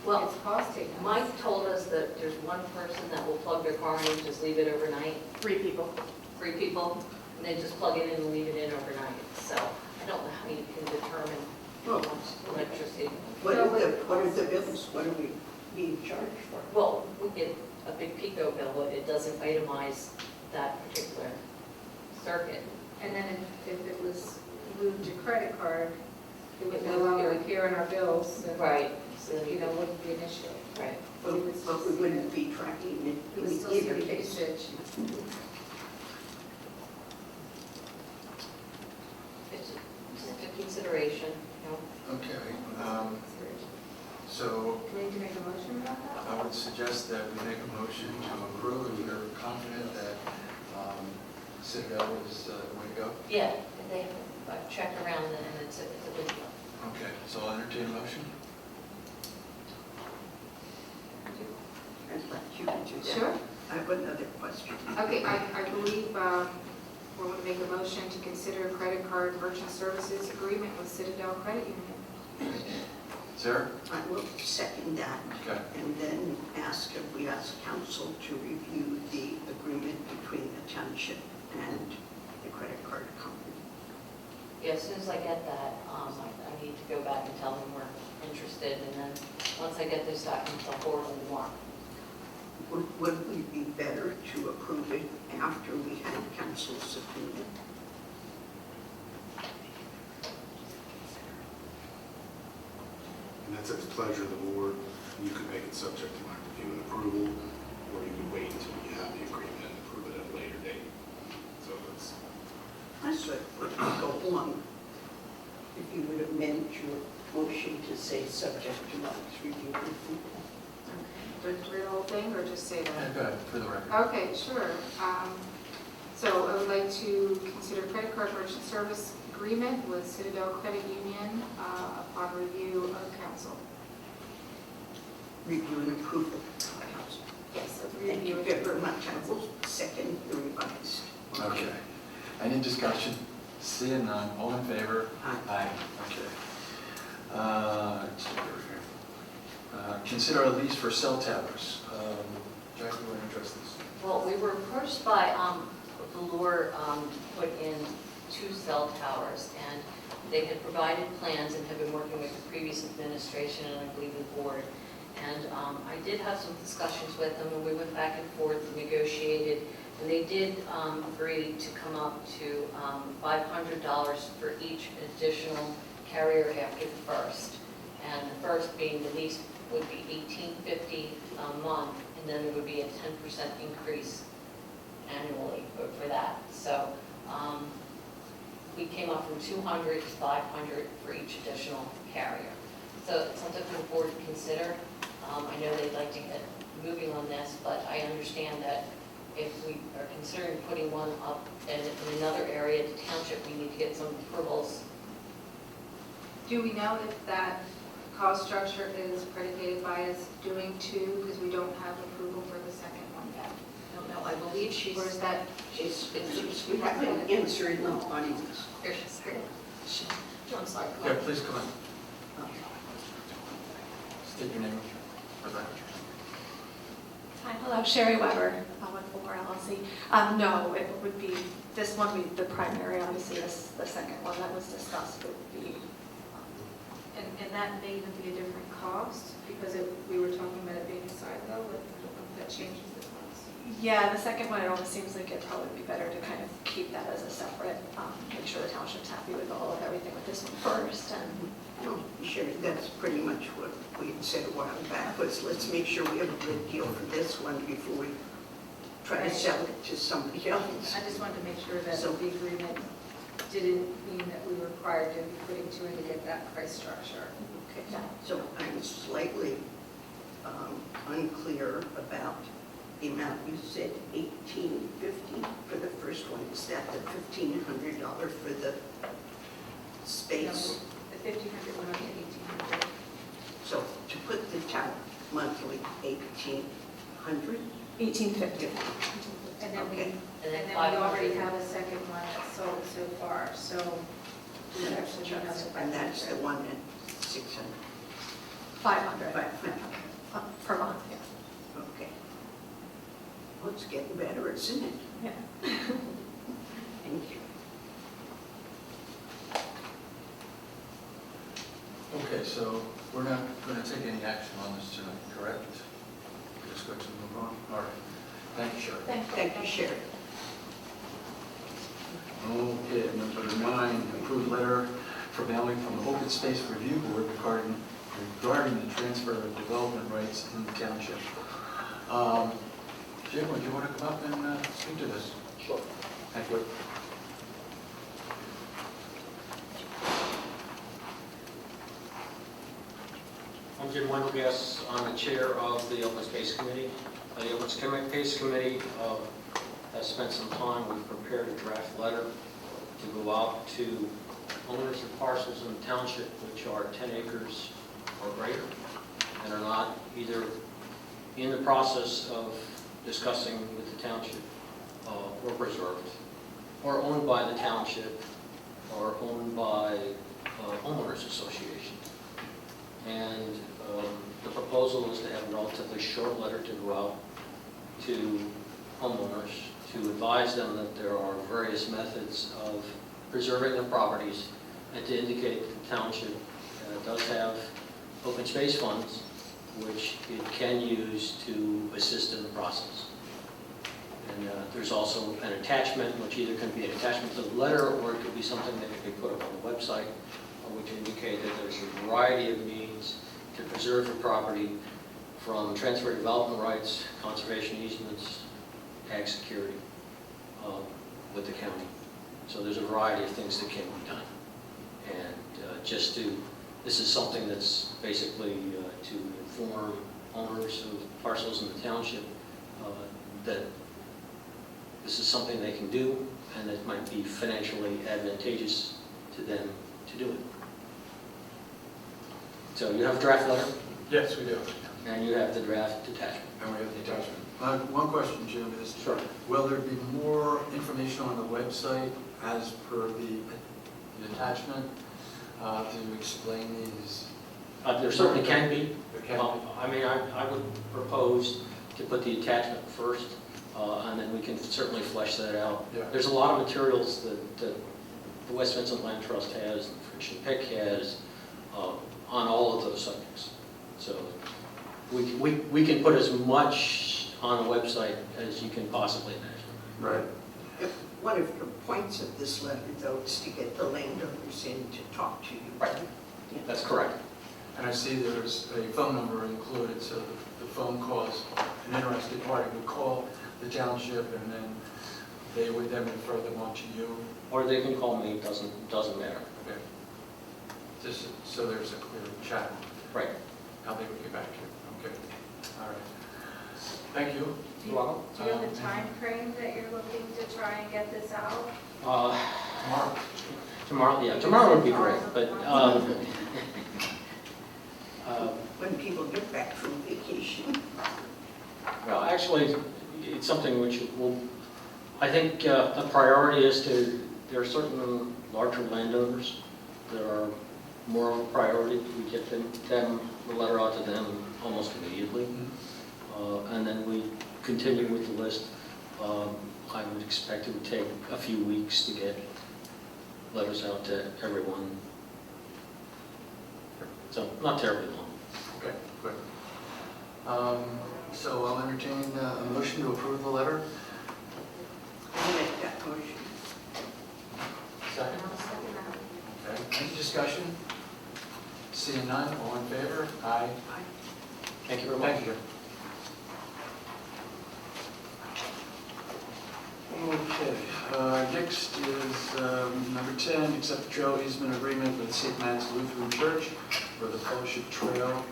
well, it's costing us. Mike told us that there's one person that will plug their car in and just leave it overnight. 3 people. 3 people, and they just plug it in and leave it in overnight. So I don't know how you can determine how much electricity. What are the bills? What are we being charged for? Well, we get a big PICO bill, but it doesn't itemize that particular circuit. And then if it was moved to credit card, it would no longer appear in our bills. So, Right. So, wouldn't be an issue. Right. But we wouldn't be tracking it. We would still either see case. usage. It's just a consideration, Okay. So Do we need to make a motion about that? I would suggest that we make a motion to approve, and we're confident that Citadel is the way to go. Yeah, and they check around and it's a good deal. Okay, so I'll entertain a motion. I'd like you to do that. Sure. I have another question. Okay, I believe we're going to make a motion to consider a credit card merchant services agreement with Citadel Credit Union. Sarah? I will second that. Okay. And then we ask council to review the agreement between the township and the credit card company. Yeah, as soon as I get that, I need to go back and tell them we're interested, and then once I get those documents, I'll forward them to Mark. Would we be better to approve it after we had council's opinion? And that's at the pleasure of the board. You could make it subject to my review and approval, or you could wait until you have the agreement and approve it at a later date. So it's, I said, would go along. If you would amend your motion to say subject to Mark's review and approval. Okay. Read the whole thing or just say that? Go ahead, for the record. Okay, sure. So I would like to consider credit card merchant service agreement with Citadel Credit Union upon review of council. Review and approval of council. Yes. Thank you very much. I will second the revised. Okay. Any discussion? Seeing none, all in favor? Aye. Aye. Okay. Let's see over here. Consider a lease for cell towers. Jack, you want to address this? Well, we were approached by Velour to put in 2 cell towers, and they had provided plans and had been working with the previous administration and I believe the board. And I did have some discussions with them, and we went back and forth and negotiated, and they did agree to come up to $500 for each additional carrier after the first. And the first being the lease would be $18.50 a month, and then there would be a 10% increase annually for that. So we came up from 200 to 500 for each additional carrier. So it's something for the board to consider. I know they'd like to get moving on this, but I understand that if we are considering putting one up in another area of the township, we need to get some approvals. Do we know if that cost structure is predicated by us doing 2, because we don't have approval for the second one yet? I don't know, I believe she's, Or is that, we haven't answered no audience. Here she's here. I'm sorry. Yeah, please come on. State your name for the record. Hi, hello, Sherry Weber, with Fuller LLC. No, it would be, this one would be the primary, obviously, the second one that was discussed would be, and that may even be a different cost, because we were talking about it being a side though, but I don't know if that changes the cost. yeah, the second one, it almost seems like it'd probably be better to kind of keep that as a separate, make sure the township's happy with everything with this one first, and No, sure, that's pretty much what we had said a while back, was let's make sure we have a good deal for this one before we try to sell it to somebody else. I just wanted to make sure that So- the agreement didn't mean that we were required to be putting 2 in to get that price structure. Okay, so I'm slightly unclear about the amount. You said $18.50 for the first one. Is that the $1,500 for the space? The 1,500 went up to 1,800. So to put the tower monthly, $1,800? $18.50. And then we, Okay. and then we already have a second one that's sold so far, so we would actually be another. And that's the one at 600? 500 500. per month, yeah. Okay. Well, it's getting better, isn't it? Yeah. Thank you. Okay, so we're not going to take any action on this tonight, correct? We're just going to move on? All right. Thank you, Sherry. Thank you, Sherry. Okay, number 9, approved letter for mailing from the Open Space Review Board regarding the transfer of development rights in the township. Jim, would you want to come up and speak to this? Sure. Thank you. I'm Jim Wendelgas. I'm the chair of the Open Space Committee. The Open Space Committee has spent some time. We've prepared a draft letter to go out to owners of parcels in the township which are 10 acres or greater and are not either in the process of discussing with the township or preserved, or owned by the township, or owned by homeowners associations. And the proposal is to have a relatively short letter to go out to homeowners to advise them that there are various methods of preserving their properties and to indicate that the township does have open space funds which it can use to assist in the process. And there's also an attachment, which either can be an attachment to the letter or it could be something that can be put up on the website, which indicate that there's a variety of means to preserve the property, from transfer development rights, conservation easements, ag security with the county. So there's a variety of things that can be done. And this is something that's basically to inform owners of parcels in the township that this is something they can do and that might be financially advantageous to them to do it. So you have a draft letter? Yes, we do. And you have the draft attachment. And we have the attachment. One question, Jim, is Sure. will there be more information on the website as per the attachment to explain these There certainly can be. There can be. I mean, I would propose to put the attachment first, and then we can certainly flesh that out. Yeah. There's a lot of materials that the West Vincent Land Trust has, the Friction Pick has, on all of those subjects. So we can put as much on the website as you can possibly imagine. Right. One of the points of this letter, though, is to get the landowners in to talk to you. Right. That's correct. And I see there's a phone number included, so the phone calls, an interested party would call the township, and then they would then refer them on to you. Or they can call me, doesn't matter. Okay. Just so there's a clear channel, Right. how they would get back to you. Okay. All right. Thank you. You're welcome. Do you have a time frame that you're looking to try and get this out? Tomorrow. Tomorrow would be great, but, When people get back from vacation. well, actually, it's something which will, I think a priority is there are certain larger landowners that are more of a priority. We get the letter out to them almost immediately. And then we continue with the list. I would expect it would take a few weeks to get letters out to everyone. So not terribly long. Okay, good. So I'll entertain a motion to approve the letter. I'll make that motion. Second. I'll second that. Okay. Any discussion? Seeing none, all in favor? Aye. Thank you very much. Thank you. Okay, next is number 10, accept trail easement agreement with St. Matt's Lutheran Church for the Fellowship Trail.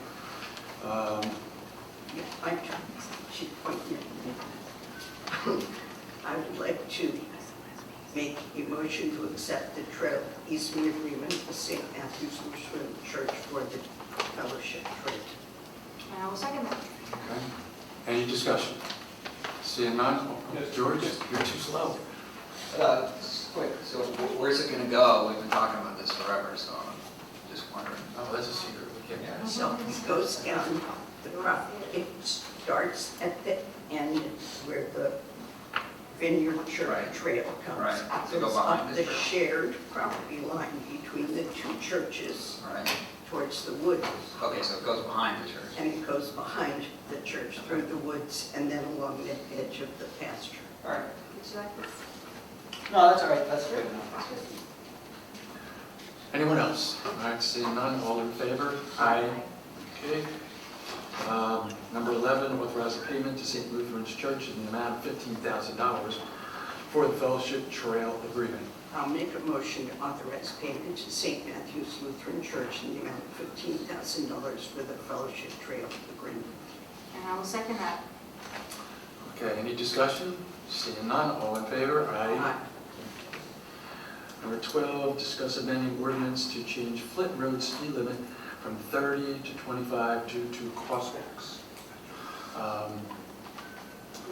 Yeah, she pointed at me. I would like to make a motion to accept the trail easement agreement with St. Matthew's Lutheran Church for the Fellowship Trail. And I will second that. Okay. Any discussion? Seeing none? George, you're too slow. Quick, so where's it gonna go? We've been talking about this forever, so I'm just wondering. Oh, that's a secret. We can't. Yeah. So it goes down the property, it starts at the end where the Vineyard Church Right. Trail comes. Right. It To go goes behind up the the church. shared property line between the two churches Right. towards the woods. Okay, so it goes behind the church. And it goes behind the church through the woods and then along the edge of the pasture. All right. Would you like this? No, that's all right, that's good enough. Anyone else? All right, seeing none, all in favor? Aye. Okay. Number 11, authorize a payment to St. Lutheran's Church in the amount of $15,000 for the Fellowship Trail Agreement. I'll make a motion to authorize payment to St. Matthew's Lutheran Church in the amount of $15,000 for the Fellowship Trail Agreement. And I will second that. Okay, any discussion? Seeing none, all in favor? Aye. Number 12, discuss amending ordinance to change Flint Road speed limit from 30 to 25 due to crosswalks.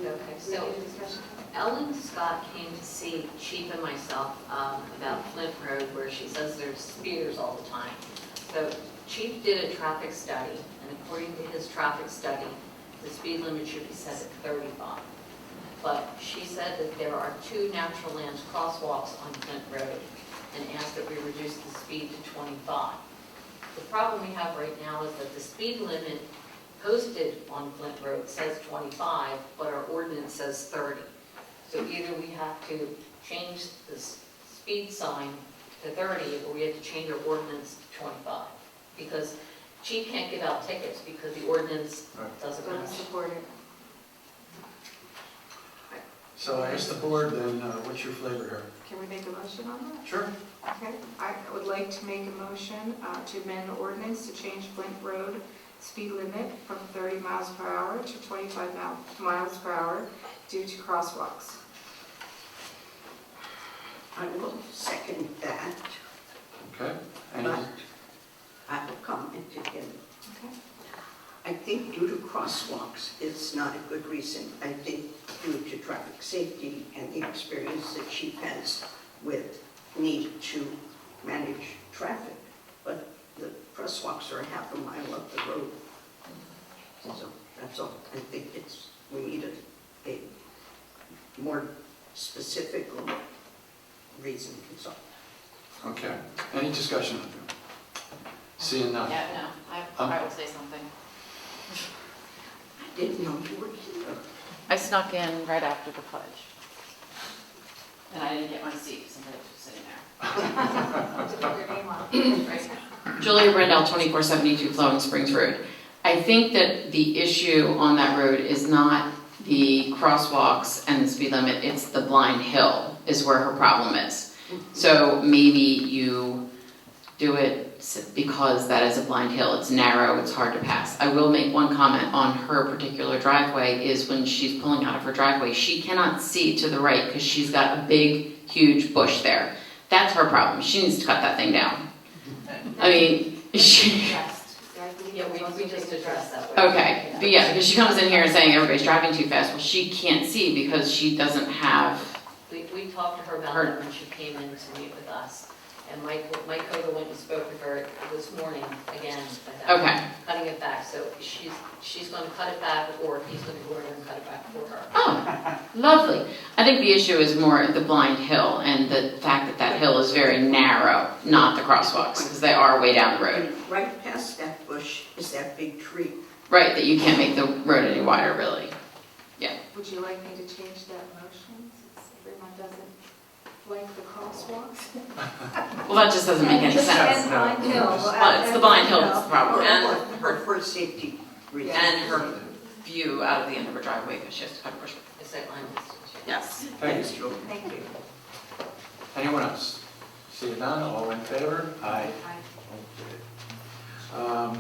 Okay, So, so any discussion? Ellen Scott came to see Chief and myself about Flint Road where she says there's speeders all the time. So Chief did a traffic study, and according to his traffic study, the speed limit should be set at 35. But she said that there are 2 natural lands crosswalks on Flint Road and asked that we reduce the speed to 25. The problem we have right now is that the speed limit posted on Flint Road says 25, but our ordinance says 30. So either we have to change the speed sign to 30, or we have to change our ordinance to 25. Because Chief can't give out tickets because the ordinance doesn't Don't match. support it. So I asked the board then, what's your flavor here? Can we make a motion on that? Sure. Okay, I would like to make a motion to amend the ordinance to change Flint Road speed limit from 30 miles per hour to 25 miles per hour due to crosswalks. I will second that, Okay. Any, but I will comment again. Okay. I think due to crosswalks is not a good reason. I think due to traffic safety and the experience that Chief has with need to manage traffic. But the crosswalks are half a mile up the road. So that's all. I think we need a more specific reason. So, Okay, any discussion? Seeing none? Yeah, no, I would say something. I didn't know you were here. I snuck in right after the pledge. And I didn't get my seat because somebody was sitting there. Julia Brendel, 2472 Flowing Springs Road. I think that the issue on that road is not the crosswalks and the speed limit, it's the blind hill is where her problem is. So maybe you do it because that is a blind hill. It's narrow, it's hard to pass. I will make one comment on her particular driveway is when she's pulling out of her driveway, she cannot see to the right because she's got a big, huge bush there. That's her problem. She needs to cut that thing down. I mean, she... Yeah, we just addressed that. Okay, but yeah, because she comes in here and saying everybody's driving too fast. Well, she can't see because she doesn't have... We talked to her about that when she came in to meet with us. And Mike Koga went and spoke with her this morning again. Okay. Cutting it back, so she's going to cut it back, or he's going to go over and cut it back for her. Oh, lovely. I think the issue is more the blind hill and the fact that that hill is very narrow, not the crosswalks, because they are way down the road. And right past that bush is that big tree. Right, that you can't make the road any wider, really. Yeah. Would you like me to change that motion since everyone doesn't like the crosswalks? Well, that just doesn't make any sense. And Blind Hill. Well, it's the blind hill that's the problem, and For safety reasons. and her view out of the end of her driveway because she has to cut a bush. It's that line distance. Yes. Thank you. Thank you. Anyone else? Seeing none, all in favor? Aye. Okay.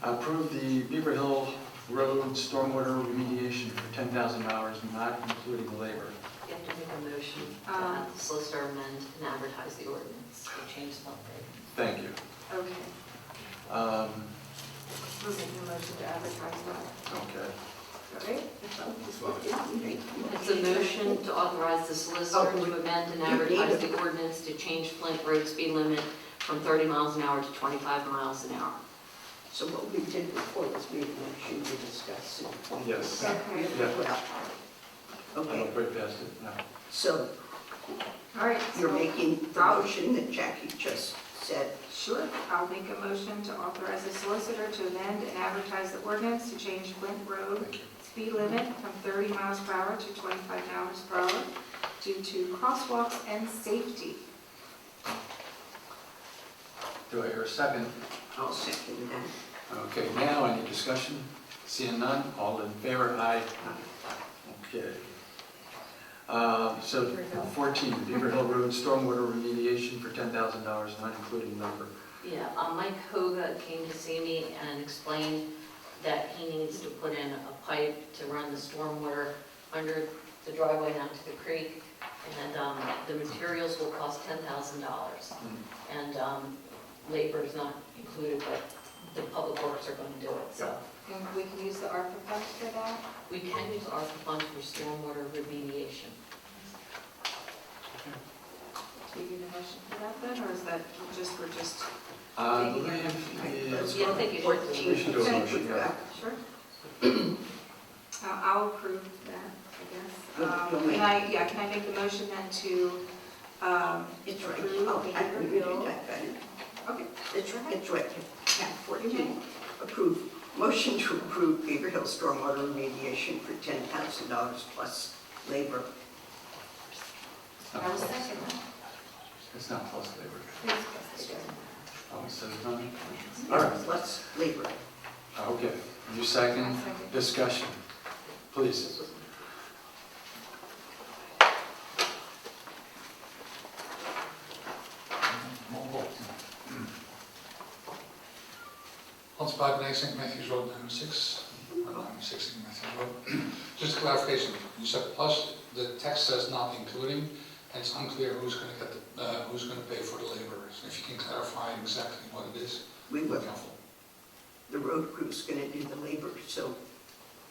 Approve the Beaver Hill Road stormwater remediation for $10,000, not including labor. You have to make a motion to have the solicitor amend and advertise the ordinance to change the rate. Thank you. Okay. We're making a motion to advertise that. Okay. Right? It's a motion to authorize the solicitor to amend and advertise the ordinance to change Flint Road speed limit from 30 miles an hour to 25 miles an hour. So what we did before was we had motion to discuss. Yes. Okay. Yeah. I Okay, don't break past it, no. so All right. you're so making the motion that Jackie just said. Sure. I'll make a motion to authorize the solicitor to amend and advertise the ordinance to change Flint Road speed limit from 30 miles per hour to 25 miles per hour due to crosswalks and safety. Do I hear a second? I'll second that. Okay, now any discussion? Seeing none, all in favor? Aye. Okay. So 14, Beaver Hill Road stormwater remediation for $10,000, not including labor. Yeah, Mike Koga came to see me and explained that he needs to put in a pipe to run the stormwater under the driveway down to the creek, and the materials will cost $10,000. And labor is not included, but the public works are going to do it, so. And we can use the ARPA funds for that? We can use ARPA funds for stormwater remediation. Do you need a motion for that then, or is that we're just? I believe Yeah, I think you should. we should do a motion, yeah. Sure. I'll approve that, I guess. Can I make the motion then to It's right. approve Oh, I Beaver can read Hill? that better. Okay. It's right. Tab 14. Approve. Motion to approve Beaver Hill stormwater remediation for $10,000 plus labor. I will second that. It's not plus labor. Please, President. Oh, it says none? All right. Plus labor. Okay, you second, I second. discussion, please. Hans Buitenwijk, St. Matthews Road, 906. 916 Matthews Road. Just a clarification, you said plus, the text says not including, and it's unclear who's going to get who's going to pay for the labor. So if you can clarify exactly what it is, We will. helpful. The road crew's going to do the labor, so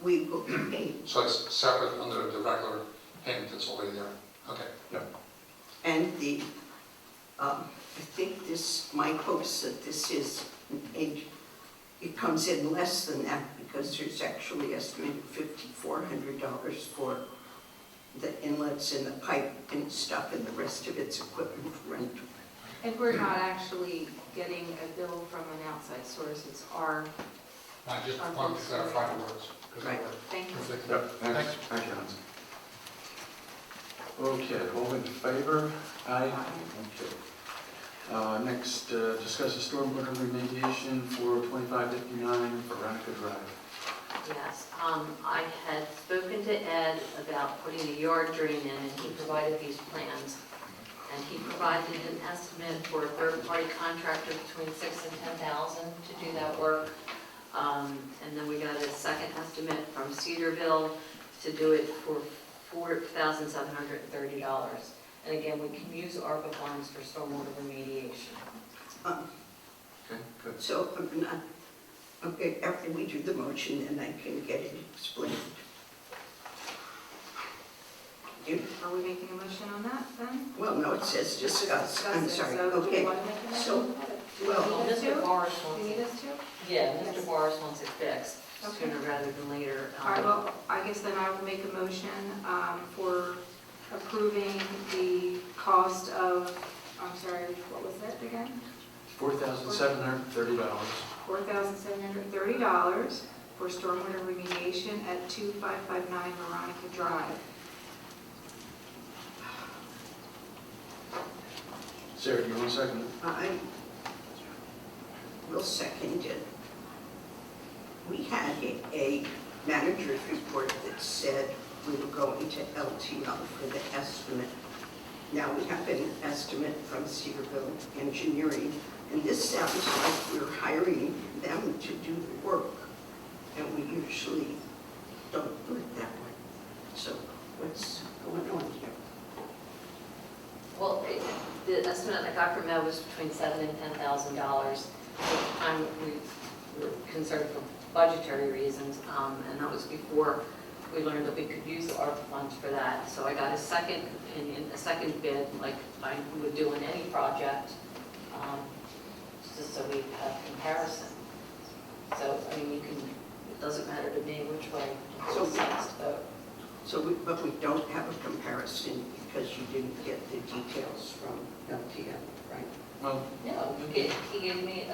we will be paid. So it's separate under the regular payment that's already there. Okay. Yeah. And the I think this, my hopes that this is, it comes in less than that because there's actually estimated $5,400 for the inlets and the pipe and stuff, and the rest of it's equipment rental. And we're not actually getting a bill from an outside source, it's our, I just want to clarify the words. 'cause they Right. were thank you. conflicting. Yep, thanks, thank you, Hans. Okay, all in favor? Aye. Okay. Next, discuss a stormwater remediation for 2559 Veronica Drive. Yes, I had spoken to Ed about putting a yard drain in, and he provided these plans. And he provided an estimate for a third-party contractor between $6,000 and $10,000 to do that work. And then we got a second estimate from Cedarville to do it for $4,730. And again, we can use ARPA funds for stormwater remediation. Okay, good. So I'm not, okay, after we do the motion, then I can get it explained. Are we making a motion on that then? Well, no, it says discuss, I'm sorry, So do we okay. want to make a motion? So, well, Do you need us Mr. to? Morris Do wants you need it. us to? Yeah, Yes. Mr. Morris wants it fixed Okay. sooner rather than later. All right, well, I guess then I will make a motion for approving the cost of, I'm sorry, what was that again? $4,730. $4,730 for stormwater remediation at 2559 Veronica Drive. Sarah, do you want a second? I will second it. We had a manager's report that said we were going to LTO for the estimate. Now we have an estimate from Cedarville Engineering, and this sounds like we're hiring them to do the work, and we usually don't do it that way. So what's going on here? Well, the estimate I got from Ed was between $7,000 and $10,000. At the time, we were concerned for budgetary reasons, and that was before we learned that we could use the ARPA funds for that. So I got a second opinion, a second bid, like I would do in any project, just so we have comparison. So, I mean, it doesn't matter to me which way So- it's next vote. So, but we don't have a comparison because you didn't get the details from LTM, right? Well, No, he gave me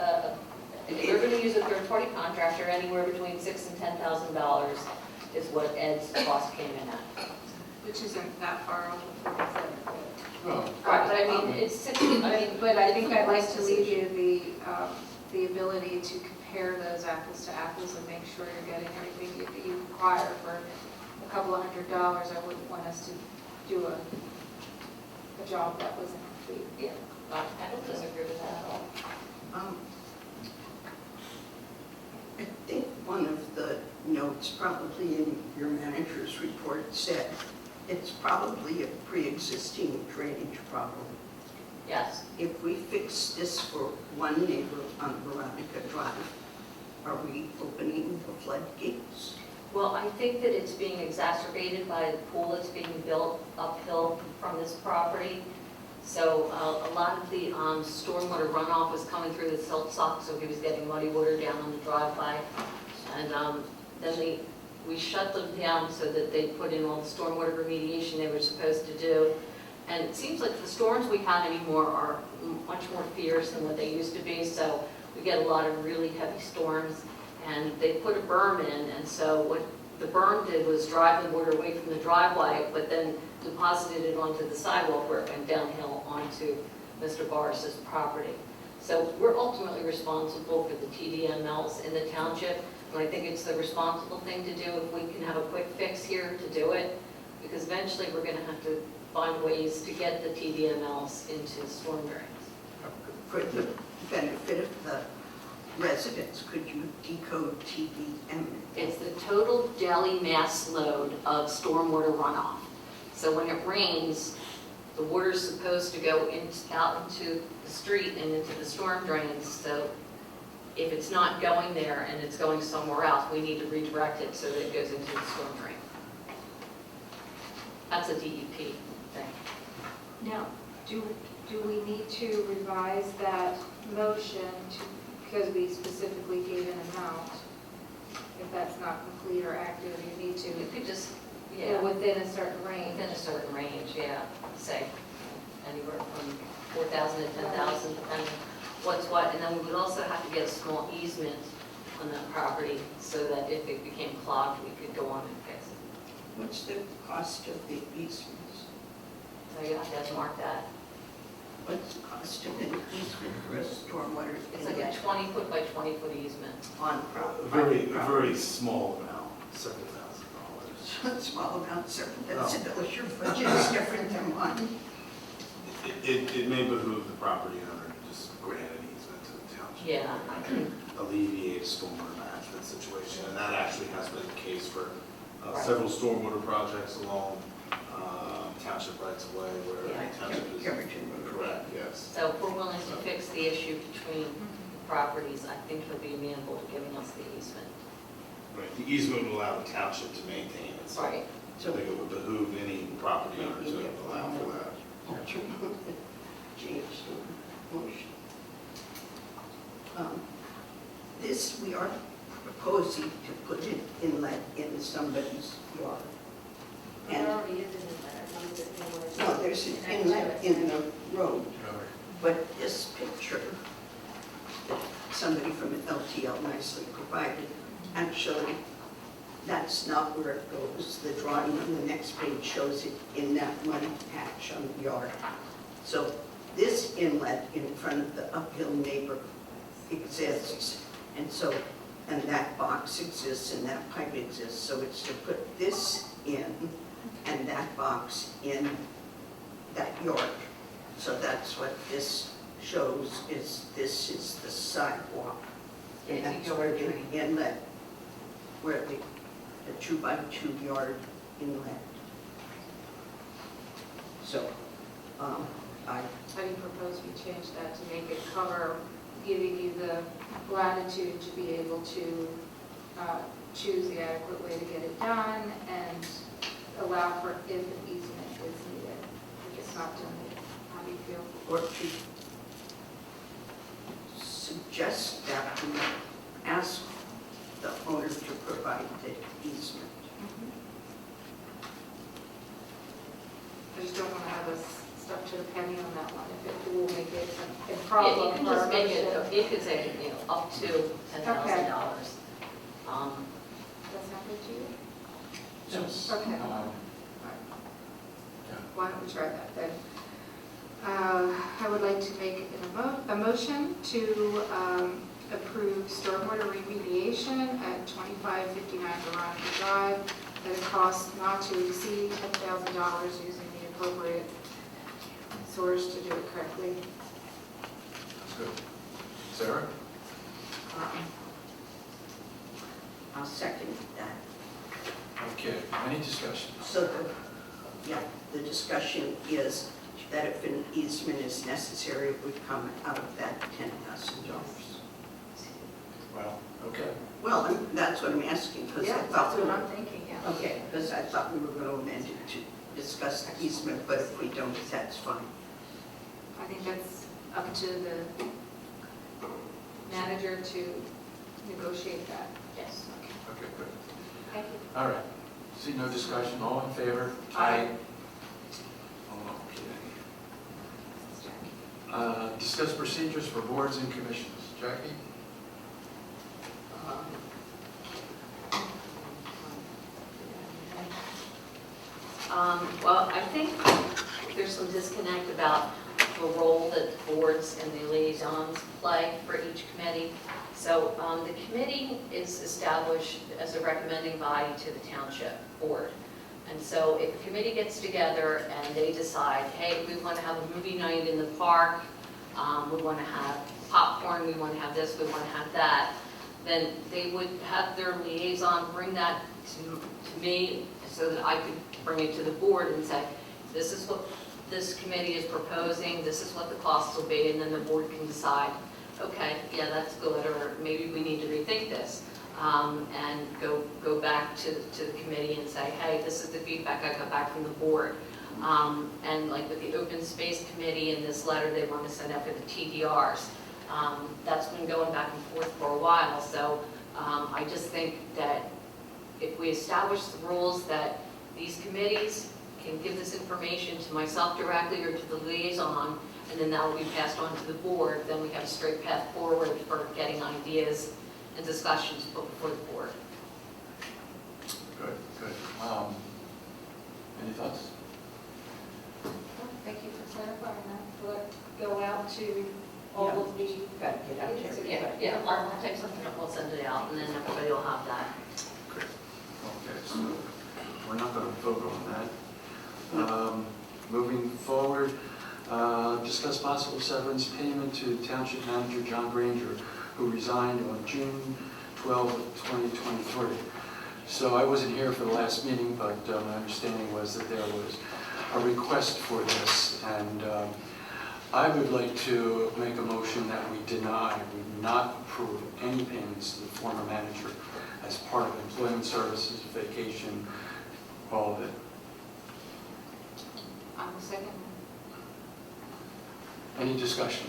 if you're going to use a third-party contractor, anywhere between $6,000 and $10,000 is what Ed's cost came in at. Which isn't that far off of what we said. well, Right, but I mean, it's 60, I mean, But I think I'd like to leave you the ability to compare those apples to apples and make sure you're getting everything that you require for a couple of $100. I wouldn't want us to do a job that wasn't complete. Yeah, I don't disagree with that at all. I think one of the notes probably in your manager's report said it's probably a pre-existing drainage problem. Yes. If we fix this for one neighbor on Veronica Drive, are we opening the floodgates? Well, I think that it's being exacerbated by the pool that's being built uphill from this property. So a lot of the stormwater runoff was coming through the silt sock, so he was getting muddy water down on the driveway. And then we shut them down so that they put in all the stormwater remediation they were supposed to do. And it seems like the storms we have anymore are much more fierce than what they used to be. So we get a lot of really heavy storms. And they put a berm in, and so what the berm did was drive the water away from the driveway, but then deposited it onto the sidewalk where it went downhill onto Mr. Boris's property. So we're ultimately responsible for the TDMLs in the township, and I think it's the responsible thing to do if we can have a quick fix here to do it, because eventually we're going to have to find ways to get the TDMLs into storm drains. For the benefit of the residents, could you decode TDM? It's the total daily mass load of stormwater runoff. So when it rains, the water's supposed to go out into the street and into the storm drains. So if it's not going there and it's going somewhere else, we need to redirect it so that it goes into the storm drain. That's a DEP thing. Now, do we we need to revise that motion to, because we specifically gave an amount. If that's not complete or accurate, you need to, You could just, within a certain range. within a certain range, yeah, say anywhere from 4,000 to 10,000, depending what's what. And then we would also have to get a small easement on that property so that if it became clogged, we could go on and fix it. What's the cost of the easements? So you have to mark that. What's the cost of an easement for a stormwater? It's like a 20-foot by 20-foot easement. On property? Very small amount, several $1,000. Small amount, $7,000. Your budget is different than mine. It may behoove the property owner to just grant an easement to the township. Yeah. Alleviate stormwater management situation, and that actually has been the case for Right. several stormwater projects along township rights of way where Yeah. the township is correct, yes. So if we're willing to fix the issue between properties, I think he'll be amenable to giving us the easement. Right, the easement would allow the township to maintain it, so Right. I think it would behoove any property owner to allow for that. Change the motion. This, we are proposing to put an inlet in somebody's yard. And There already is an inlet. Is it nowhere? no, there's an inlet in the road, but this picture that somebody from LTL nicely provided, actually, that's not where it goes. The drawing on the next page shows it in that muddy patch on the yard. So this inlet in front of the uphill neighbor exists, and that box exists and that pipe exists, so it's to put this in and that box in that yard. So that's what this shows, is this is the sidewalk. And that's where the inlet, where the 2x2 yard inlet. So, How do you propose we change that to make it cover, giving you the latitude to be able to choose the adequate way to get it done and allow for if an easement is needed, if it's not donated? How do you feel? or to suggest that we ask the owner to provide the easement. I just don't want to have us stuck to the penny on that one, if it will make it a Yeah, problem. you can for just our make it, motion. you could say, up to $10,000. That's not good to you? Yes. Okay. Why don't we try that then? I would like to make a motion to approve stormwater remediation at 2559 Veronica Drive at a cost not to exceed $10,000 using the appropriate source to do it correctly. That's good. Sarah? I'll second that. Okay, any discussion? So the discussion is that if an easement is necessary, it would come out of that $10,000. Well, okay. Well, that's what I'm asking, because I Yeah, thought that's what I'm thinking, yeah. Okay, because I thought we were going to amend it to discuss the easement, but if we don't, that's fine. I think that's up to the manager to negotiate that. Yes. Okay, good. Thank you. All right. See no discussion, all in favor? Aye. Okay. Discuss procedures for boards and commissions. Jackie? Well, I think there's some disconnect about the role that boards and the liaisons play for each committee. So the committee is established as a recommending body to the township board. And so if a committee gets together and they decide, hey, we want to have a movie night in the park, we want to have popcorn, we want to have this, we want to have that, then they would have their liaison bring that to me so that I could bring it to the board and say, this is what this committee is proposing, this is what the costs will be, and then the board can decide, okay, yeah, that's good, or maybe we need to rethink this, and go back to the committee and say, hey, this is the feedback I got back from the board. And like with the open space committee and this letter they want to send out for the TDRs. That's been going back and forth for a while, so I just think that if we establish the rules that these committees can give this information to myself directly or to the liaison, and then that will be passed on to the board, then we have a straight path forward for getting ideas and discussions put before the board. Good, good. Any thoughts? Thank you for clarifying that. Will it go out to all of the? Got to get out to everybody. Yeah, I'll type something up, we'll send it out, and then everybody will have that. Okay, so we're not going to vote on that. Moving forward, discuss possible severance payment to Township Manager John Granger, who resigned on June 12, 2023. So I wasn't here for the last meeting, but my understanding was that there was a request for this, and I would like to make a motion that we deny, we not approve any payments to the former manager as part of employment services, vacation, all of it. I will second. Any discussion?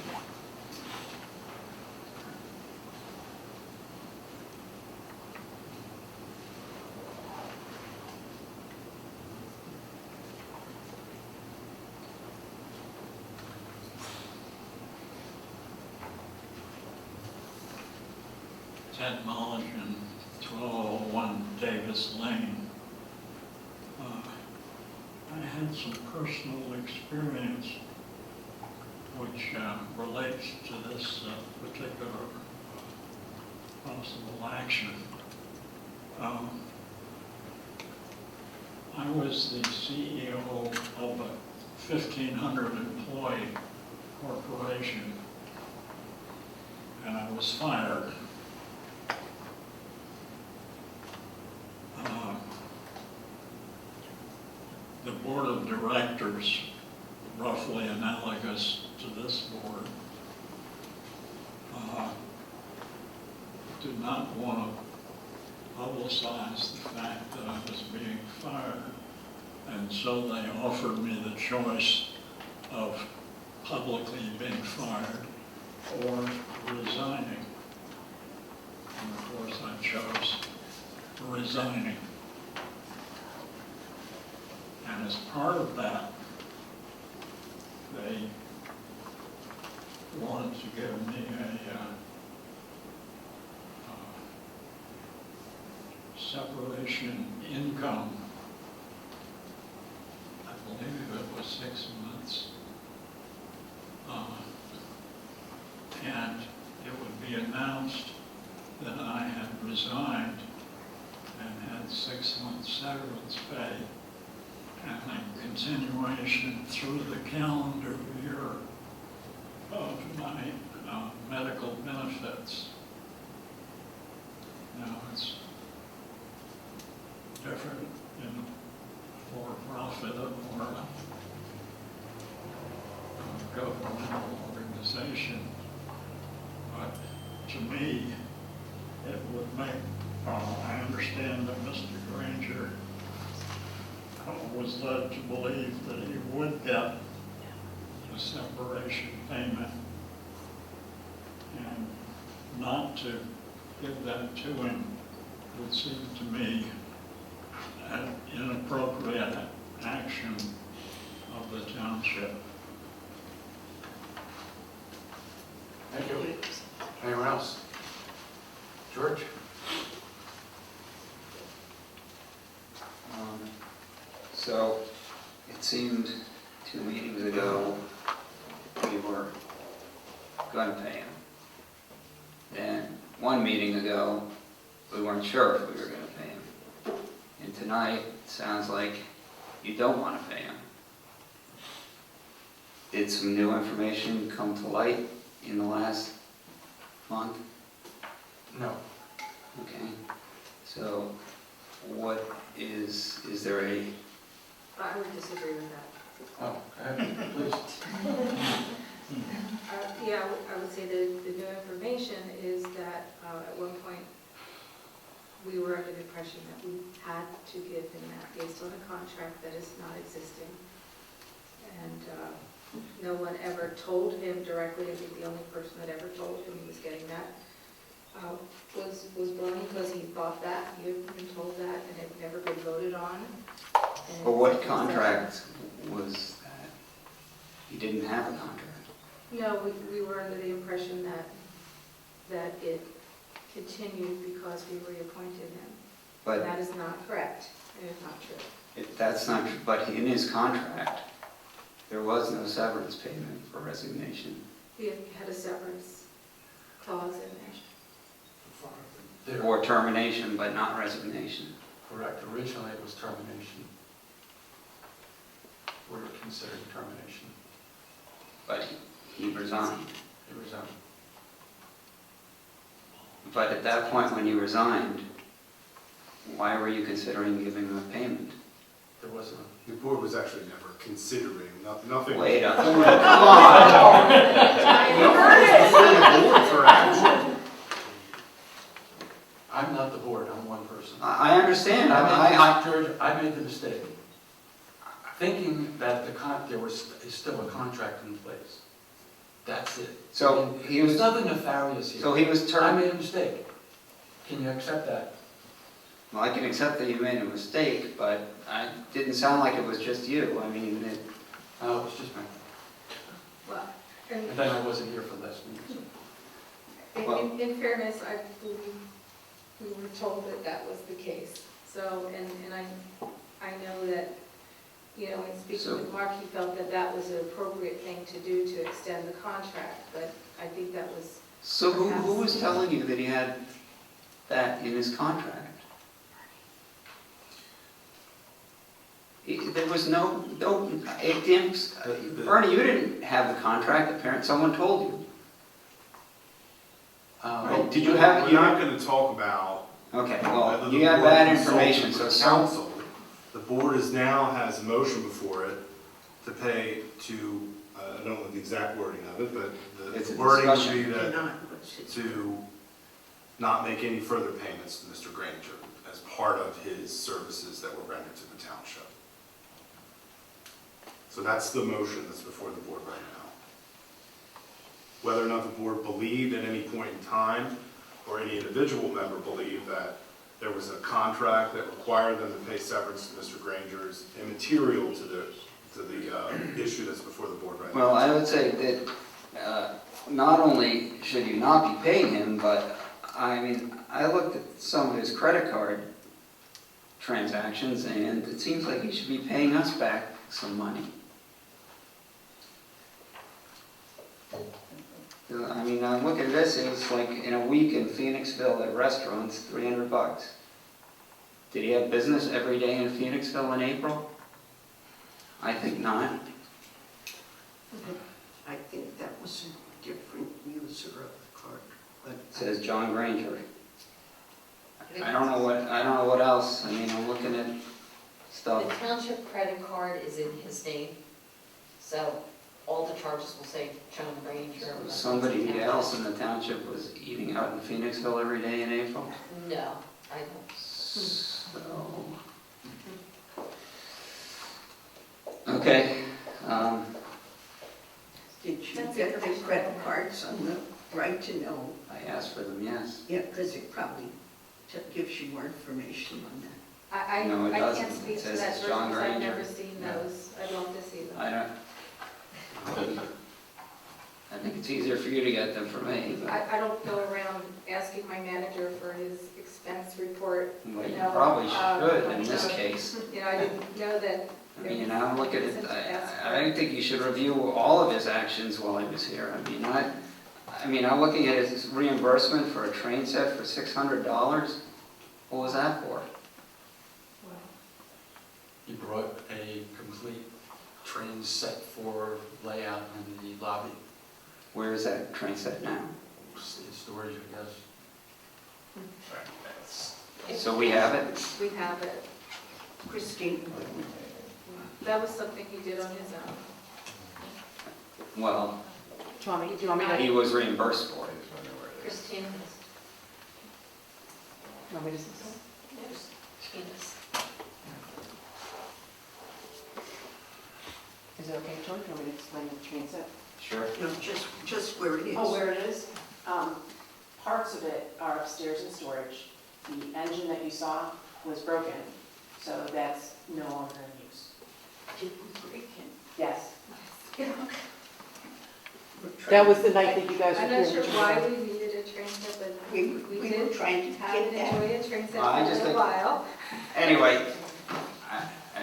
Ted Mulligan, 1201 Davis Lane. I had some personal experience which relates to this particular possible action. I was the CEO of a 1,500 employee corporation, and I was fired. The board of directors, roughly analogous to this board, did not want to publicize the fact that I was being fired, and so they offered me the choice of publicly being fired or resigning. And of course I chose resigning. And as part of that, they wanted to give me a separation income. I believe it was 6 months. And it would be announced that I had resigned and had 6 months severance pay, and a continuation through the calendar year of my medical benefits. Now it's different in a for-profit or a governmental organization, but to me it would make, I understand that Mr. Granger was led to believe that he would get a separation payment, and not to give that to him would seem to me an inappropriate action of the township. Thank you. Anyone else? George? So it seemed 2 meetings ago we were going to pay him. Then 1 meeting ago we weren't sure if we were going to pay him. And tonight it sounds like you don't want to pay him. Did some new information come to light in the last month? No. Okay. So what is there a... I would disagree with that. Oh, go ahead, please. Yeah, I would say the new information is that at one point, we were under the impression that we had to give him that based on a contract that is not existing. no one ever told him directly. I think the only person that ever told him he was getting that was Bernie, because he thought that, he had been told that, and it had never been voted on. And But what so- contract was that? He didn't have a contract. No, we were under the impression that it continued because we reappointed him. But That is not correct. It is not true. that's not, but in his contract, there was no severance payment for resignation. He had a severance clause in there. There- Or termination, but not resignation. Correct, originally it was termination. We were considering termination. But he resigned. He resigned. But at that point, when you resigned, why were you considering giving him a payment? There wasn't The board was actually never considering, nothing. Wait up. Come on. The board for action. I'm not the board, I'm one person. I understand. George, I made the mistake, thinking that there was still a contract in place. That's it. So he There's was, nothing nefarious here. so he was I terminated. made a mistake. Can you accept that? Well, I can accept that you made a mistake, but it didn't sound like it was just you. I mean, It was just my, Well, and then I wasn't here for last meeting. Well- in fairness, I believe we were told that that was the case. So, and I know that, you know, in speaking with Mark, he felt that that was an appropriate thing to do to extend the contract, but I think that was. so who was telling you that he had that in his contract? There was no, Bernie, you didn't have the contract, apparently someone told you. Right? Did you have, We're not going to talk about. okay, whether well, the you have board bad consulted information, so with some, council. The board now has a motion before it to pay to, I don't know the exact wording of it, but It's the a wording would discussion. be that to not make any further payments to Mr. Granger as part of his services that were rendered to the township. So that's the motion that's before the board right now. Whether or not the board believed at any point in time, or any individual member believed that there was a contract that required them to pay severance to Mr. Granger is immaterial to the issue that's before the board right now. well, I would say that not only should you not be paying him, but I mean, I looked at some of his credit card transactions, and it seems like he should be paying us back some money. I mean, I'm looking at this, it's like in a week in Phoenixville at restaurants, $300. Did he have business every day in Phoenixville in April? I think not. I think that was a different user of the card, but. It says John Granger. I don't know what else, I mean, I'm looking at The stuff. township credit card is in his name, so all the charges will say John Granger. Somebody else in the township was eating out in Phoenixville every day in April? No, I don't. So, okay, Did you get the credit cards on the right to know? I asked for them, yes. Yeah, because it probably gives you more information on that. I No, it can't doesn't. speak It to says that it's version John because I've Granger. never seen Yeah. those. I'd love to see them. I think it's easier for you to get them for me, but I don't go around asking my manager for his expense report. well, you know, probably should in this so, case. I didn't know that. I mean, I look at it, I think you should review all of his actions while he was here. I mean, I'm looking at his reimbursement for a train set for $600. What was that for? He brought a complete train set for layout in the lobby. Where is that train set now? In storage, I guess. So we have it? We have it. Christine, That was something he did on his own. Well, Do you want me to? he was reimbursed for it. Christine Want me to say Tina's. Is it okay, George? You want me to explain the transit? Sure. No, just where it is. Oh, where it is? Parts of it are upstairs in storage. The engine that you saw was broken, so that's no longer in use. Did we break it? Yes. That was the night that you guys were I'm here. not sure why we needed a transit, but We we were did trying to haven't get that. enjoyed a transit I just for a think- while. Anyway,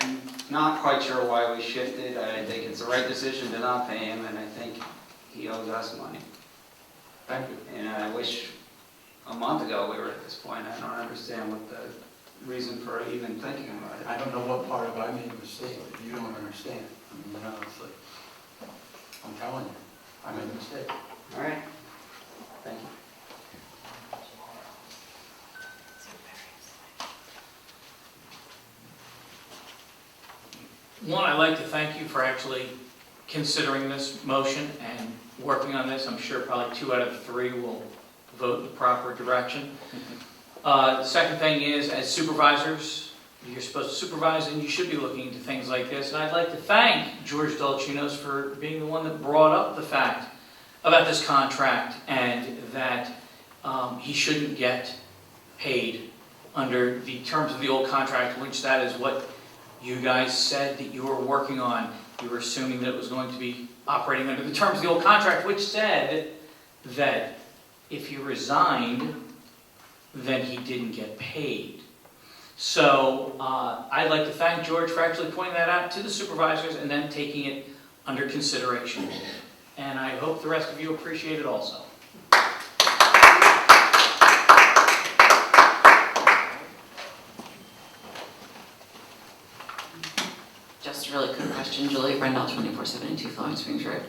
I'm not quite sure why we shifted. I think it's the right decision to not pay him, and I think he owes us money. Thank you. And I wish a month ago we were at this point. I don't understand what the reason for even thinking about it. I don't know what part of I made a mistake that you don't understand. I mean, you know, it's like, I'm telling you, I made a mistake. All right. Thank you. One, I'd like to thank you for actually considering this motion and working on this. I'm sure probably 2 out of 3 will vote in the proper direction. The second thing is, as supervisors, you're supposed to supervise and you should be looking into things like this. And I'd like to thank George Dolcinos for being the one that brought up the fact about this contract and that he shouldn't get paid under the terms of the old contract, which that is what you guys said that you were working on. You were assuming that it was going to be operating under the terms of the old contract, which said that if he resigned, then he didn't get paid. So I'd like to thank George for actually pointing that out to the supervisors and then taking it under consideration. And I hope the rest of you appreciate it also. Just a really quick question, Julie Rendell, 2472 Florence Springs Road.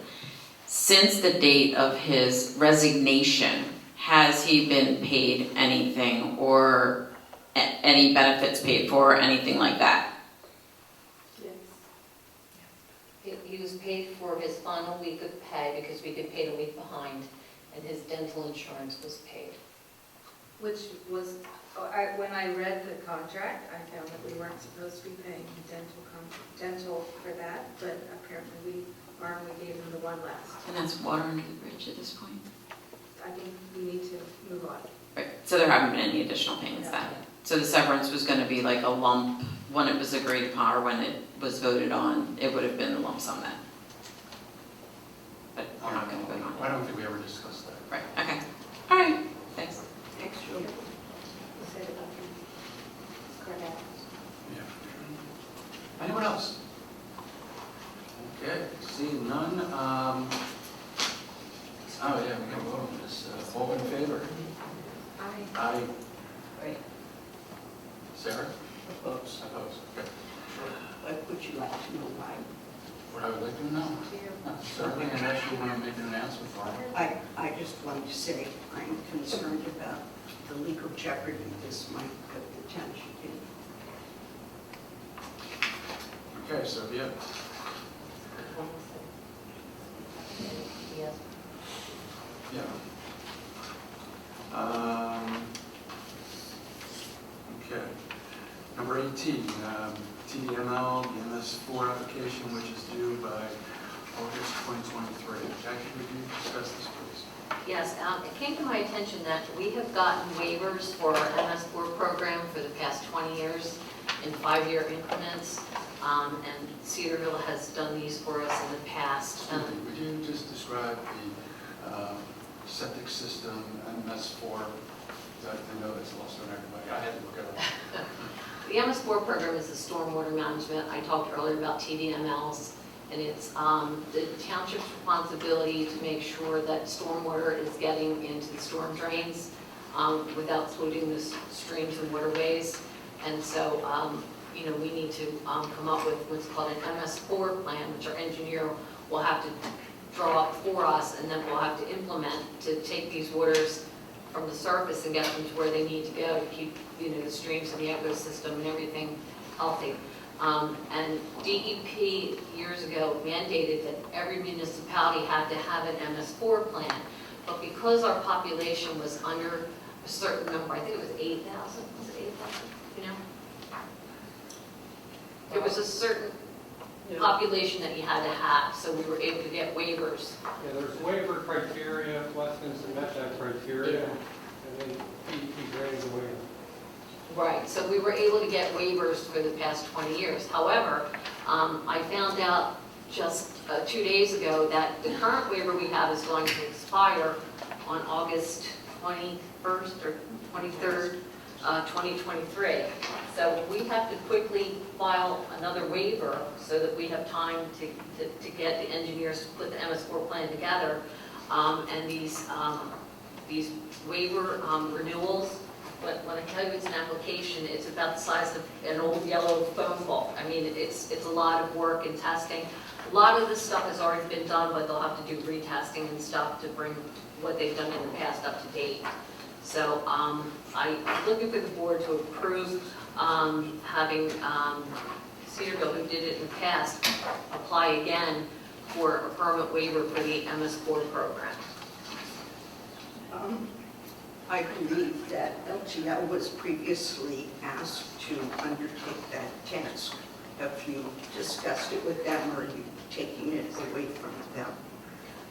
Since the date of his resignation, has he been paid anything or any benefits paid for or anything like that? Yes. He was paid for his final week of pay because we get paid a week behind, and his dental insurance was paid. Which was, when I read the contract, I found that we weren't supposed to be paying dental for that, but apparently we are, and we gave him the one last. And that's water under the bridge at this point? I think we need to move on. Right, so there haven't been any additional payments then? So the severance was going to be like a lump when it was agreed upon or when it was voted on, it would have been the lump sum then? But we're not going to vote on it? I don't think we ever discussed that. Right, okay. All right, thanks. Thanks, Julie. Yeah. Anyone else? Okay, seeing none. Oh, yeah, we can vote on this. All in favor? Aye. Aye. Right. Sarah? Opposed. Opposed. Okay. What would you like to know why? What I would like to know? Certainly, unless you want to make an announcement for it. I just wanted to say I'm concerned about the legal jeopardy this might put the township in. Okay, so, yeah. Yes. Yeah. Okay. Number 18, TDML, the MS4 application, which is due by August 2023. Jackie, would you discuss this, please? Yes, it came to my attention that we have gotten waivers for our MS4 program for the past 20 years in 5-year increments, and Cedarville has done these for us in the past. Excuse me, would you just describe the septic system, MS4? I know that's lost on everybody. I had to look it up. The MS4 program is the stormwater management. I talked earlier about TDMLs, and it's the township's responsibility to make sure that stormwater is getting into the storm drains without polluting the streams and waterways. And so, we need to come up with what's called an MS4 plan, which our engineer will have to draw up for us, and then we'll have to implement to take these waters from the surface and get them to where they need to go to keep, the streams and the ecosystem and everything healthy. And DEP years ago mandated that every municipality had to have an MS4 plan, but because our population was under a certain number, I think it was 8,000, was it 8,000, There was a certain population that you had to have, so we were able to get waivers. Yeah, there's waiver criteria, West Vincent met that criteria, and then DEP granted the waiver. Right, so we were able to get waivers for the past 20 years. However, I found out just 2 days ago that the current waiver we have is going to expire on August 21st or 23rd, 2023. So we have to quickly file another waiver so that we have time to get the engineers to put the MS4 plan together. And these waiver renewals, but when I tell you it's an application, it's about the size of an old yellow phone book. I mean, it's a lot of work and testing. A lot of this stuff has already been done, but they'll have to do retesting and stuff to bring what they've done in the past up to date. So I'm looking for the board to approve having Cedarville, who did it in the past, apply again for a permit waiver for the MS4 program. I believe that LTL was previously asked to undertake that task. Have you discussed it with them, or are you taking it away from them?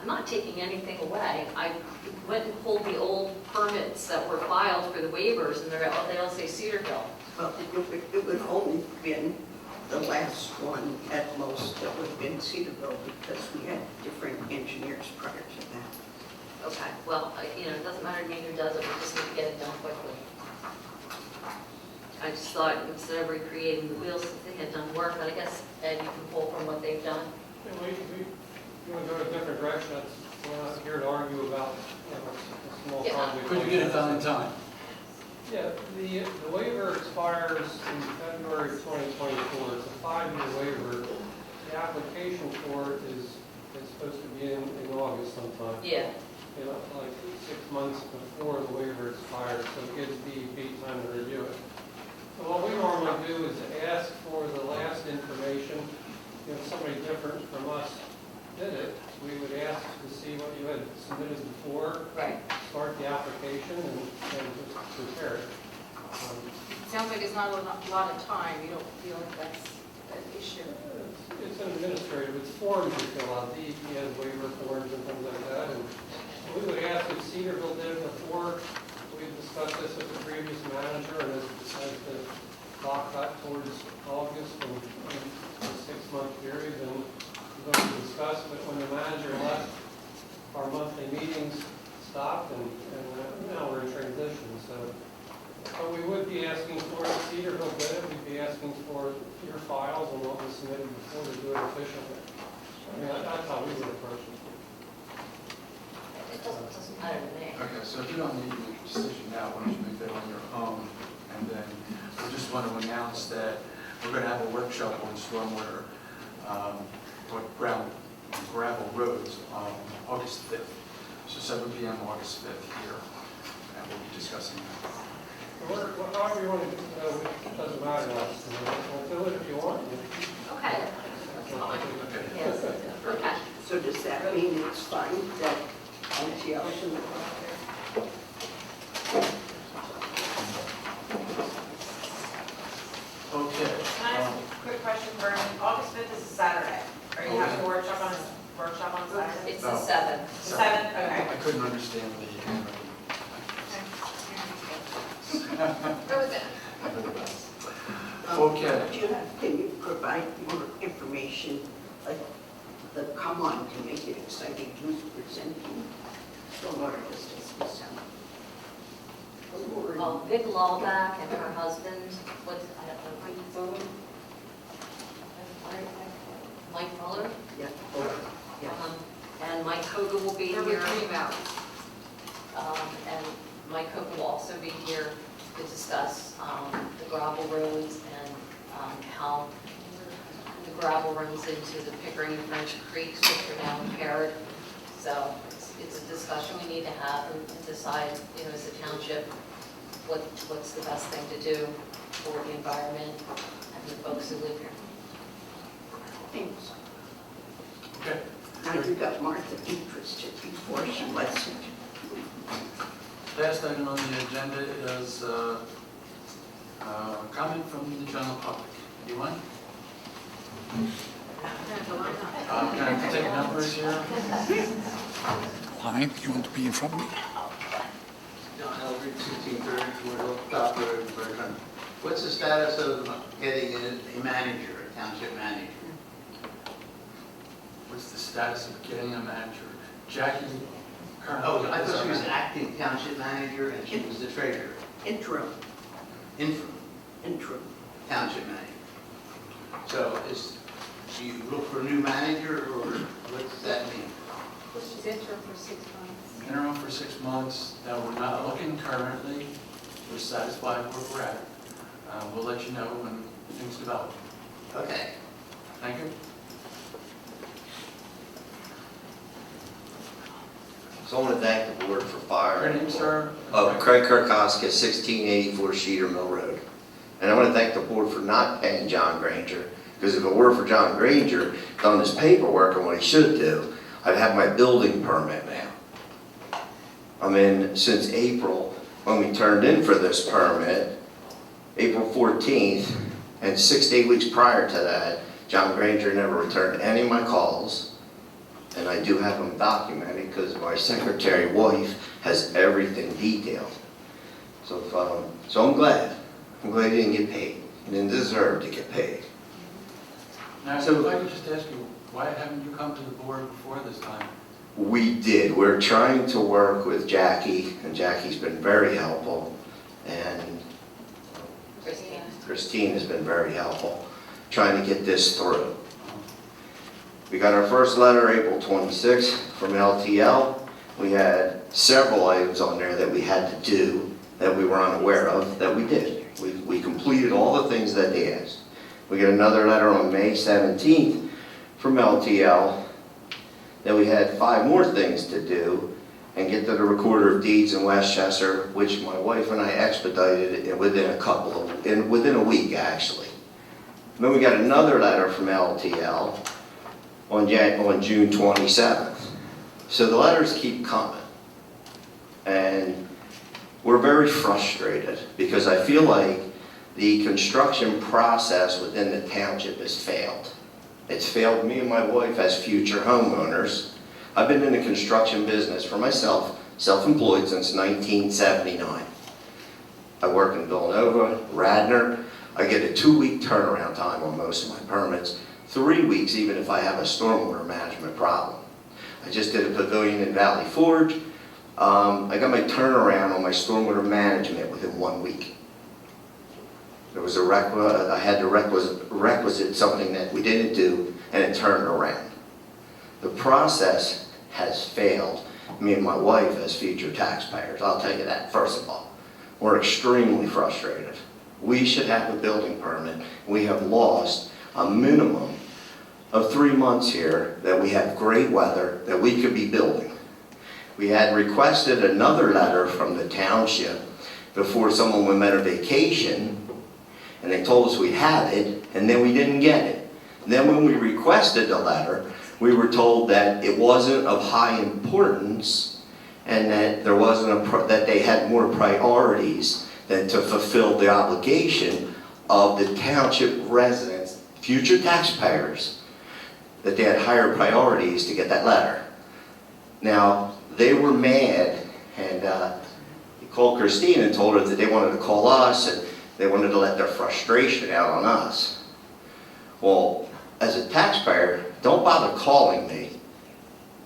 I'm not taking anything away. I went and pulled the old permits that were filed for the waivers, and they all say Cedarville. Well, it would only been the last one at most that would have been Cedarville, because we had different engineers prior to that. Okay, well, it doesn't matter to me who does it, we just need to get it done quickly. I just thought, instead of recreating the wheels, since they had done work, but I guess, Ed, you can pull from what they've done. Yeah, we want to go a different direction. We're not here to argue about a small project. Could you get it done in time? Yeah, the waiver expires in February 2024. It's a 5-year waiver. The application for it is supposed to be in August sometime. Yeah. Like 6 months before the waiver expires, so it gives DEP time to review it. So what we normally do is ask for the last information. If somebody different from us did it, we would ask to see what you had submitted before. Right. Start the application and just prepare it. It sounds like it's not a lot of time. You don't feel like that's an issue? It's an administrative, it's forms you fill out, DEP has waiver forms and things like that. And we would ask if Cedarville did it before. We discussed this with the previous manager, and as the clock got towards August and a 6-month period, then we're going to discuss. But when the manager left, our monthly meetings stopped, and now we're in transition. So, but we would be asking for, if Cedarville did it, we'd be asking for your files and what was submitted before to do it efficiently. I mean, that's how we would approach it. It doesn't matter to me. Okay, so if you don't need to make a decision now, why don't you make that on your own? And then we just want to announce that we're going to have a workshop on stormwater, or gravel roads on August 5th. So 7 p.m. August 5th here, and we'll be discussing that. However you want to do it, it doesn't matter to us. We'll do it if you want. Okay. That's fine. Yes, okay. So does that mean it's fine that LTL can look out there? Okay. Can I ask a quick question, Vernon? August 5th is a Saturday. Are you having a workshop on Saturday? It's the 7th. The 7th? Okay. I couldn't understand the handwriting. Go with it. Okay. Can you provide more information, like the come on to make it exciting, who's presenting? Stormwater Justice this summer. Oh, Vic Lallback and her husband, Mike Muller? Yeah. And Mike Hogan will be There were here. 3 votes. And Mike Hogan will also be here to discuss the gravel roads and how the gravel runs into the Pickering and French Creeks, which are now impaired. So it's a discussion we need to have and decide, as a township, what's the best thing to do for the environment and the folks who live here. Thanks. Okay. Now you got Martha interested before she wasn't. Last item on the agenda is comment from the general public. Anyone? Can I take numbers here? Line, you want to be in front of me? John Eldridge, 1630 Woodhill, Top Road, Bertrand. What's the status of getting a manager, a township manager? What's the status of getting a manager? Jackie currently. Oh, I thought she was acting township manager and she was the treasurer. Interim, Interim township manager. So do you look for a new manager or what does that mean? She's interim for 6 months. Interim for 6 months. Now, we're not looking currently. We're satisfied where we're at. We'll let you know when things develop. Okay. Thank you. So I want to thank the board for fire. Your name, sir? Craig Kirkowski, 1684 Cedar Mill Road. And I want to thank the board for not paying John Granger, because if it were for John Granger done his paperwork and what he should do, I'd have my building permit now. I mean, since April, when we turned in for this permit, April 14th, and 6 to 8 weeks prior to that, John Granger never returned any of my calls. And I do have them documented because my secretary wife has everything detailed. So I'm glad. I'm glad he didn't get paid. He didn't deserve to get paid. Now, so if I could just ask you, why haven't you come to the board before this time? We did. We're trying to work with Jackie, and Jackie's been very helpful. And Christine has been very helpful, trying to get this through. We got our first letter April 26th from LTL. We had several items on there that we had to do that we were unaware of that we did. We completed all the things that they asked. We got another letter on May 17th from LTL that we had 5 more things to do and get to the recorder of deeds in Westchester, which my wife and I expedited within a week actually. And then we got another letter from LTL on June 27th. So the letters keep coming. And we're very frustrated because I feel like the construction process within the township has failed. It's failed me and my wife as future homeowners. I've been in the construction business for myself, self-employed since 1979. I work in Villanova, Radnor. I get a 2-week turnaround time on most of my permits, 3 weeks even if I have a stormwater management problem. I just did a pavilion in Valley Forge. I got my turnaround on my stormwater management within 1 week. There was I had to requisite something that we didn't do, and it turned around. The process has failed me and my wife as future taxpayers. I'll tell you that, first of all. We're extremely frustrated. We should have a building permit. We have lost a minimum of 3 months here that we have great weather, that we could be building. We had requested another letter from the township before someone went on vacation, and they told us we had it, and then we didn't get it. And then when we requested the letter, we were told that it wasn't of high importance, and that there wasn't that they had more priorities than to fulfill the obligation of the township residents, future taxpayers, that they had higher priorities to get that letter. Now, they were mad, and they called Christine and told her that they wanted to call us, and they wanted to let their frustration out on us. Well, as a taxpayer, don't bother calling me,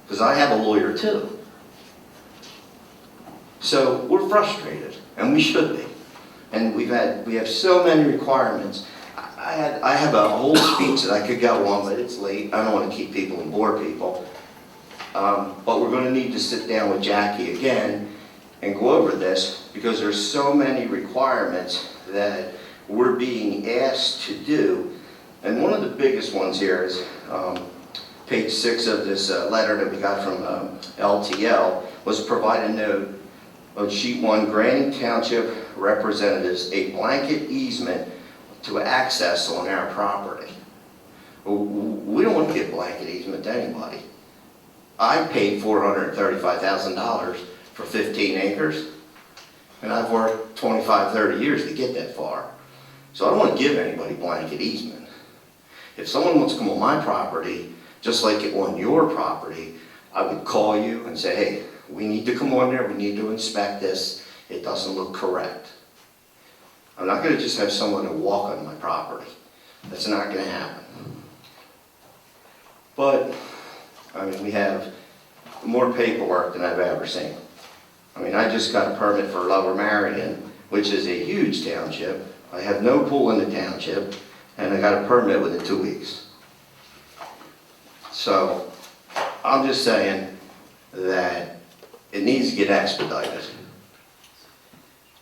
because I have a lawyer too. So we're frustrated, and we should be. And we have so many requirements. I have a whole speech that I could go on, but it's late. I don't want to keep people and bore people. But we're going to need to sit down with Jackie again and go over this, because there's so many requirements that we're being asked to do. And one of the biggest ones here is page 6 of this letter that we got from LTL was provide a note on sheet 1, granting township representatives a blanket easement to access on our property. We don't want to give blanket easement to anybody. I paid $435,000 for 15 acres, and I've worked 25, 30 years to get that far. So I don't want to give anybody blanket easement. If someone wants to come on my property, just like on your property, I would call you and say, hey, we need to come on there, we need to inspect this, it doesn't look correct. I'm not gonna just have someone to walk on my property. That's not gonna happen. But, I mean, we have more paperwork than I've ever seen. I mean, I just got a permit for Lower Marion, which is a huge township. I have no pool in the township, and I got a permit within 2 weeks. So, I'm just saying that it needs to get expedited.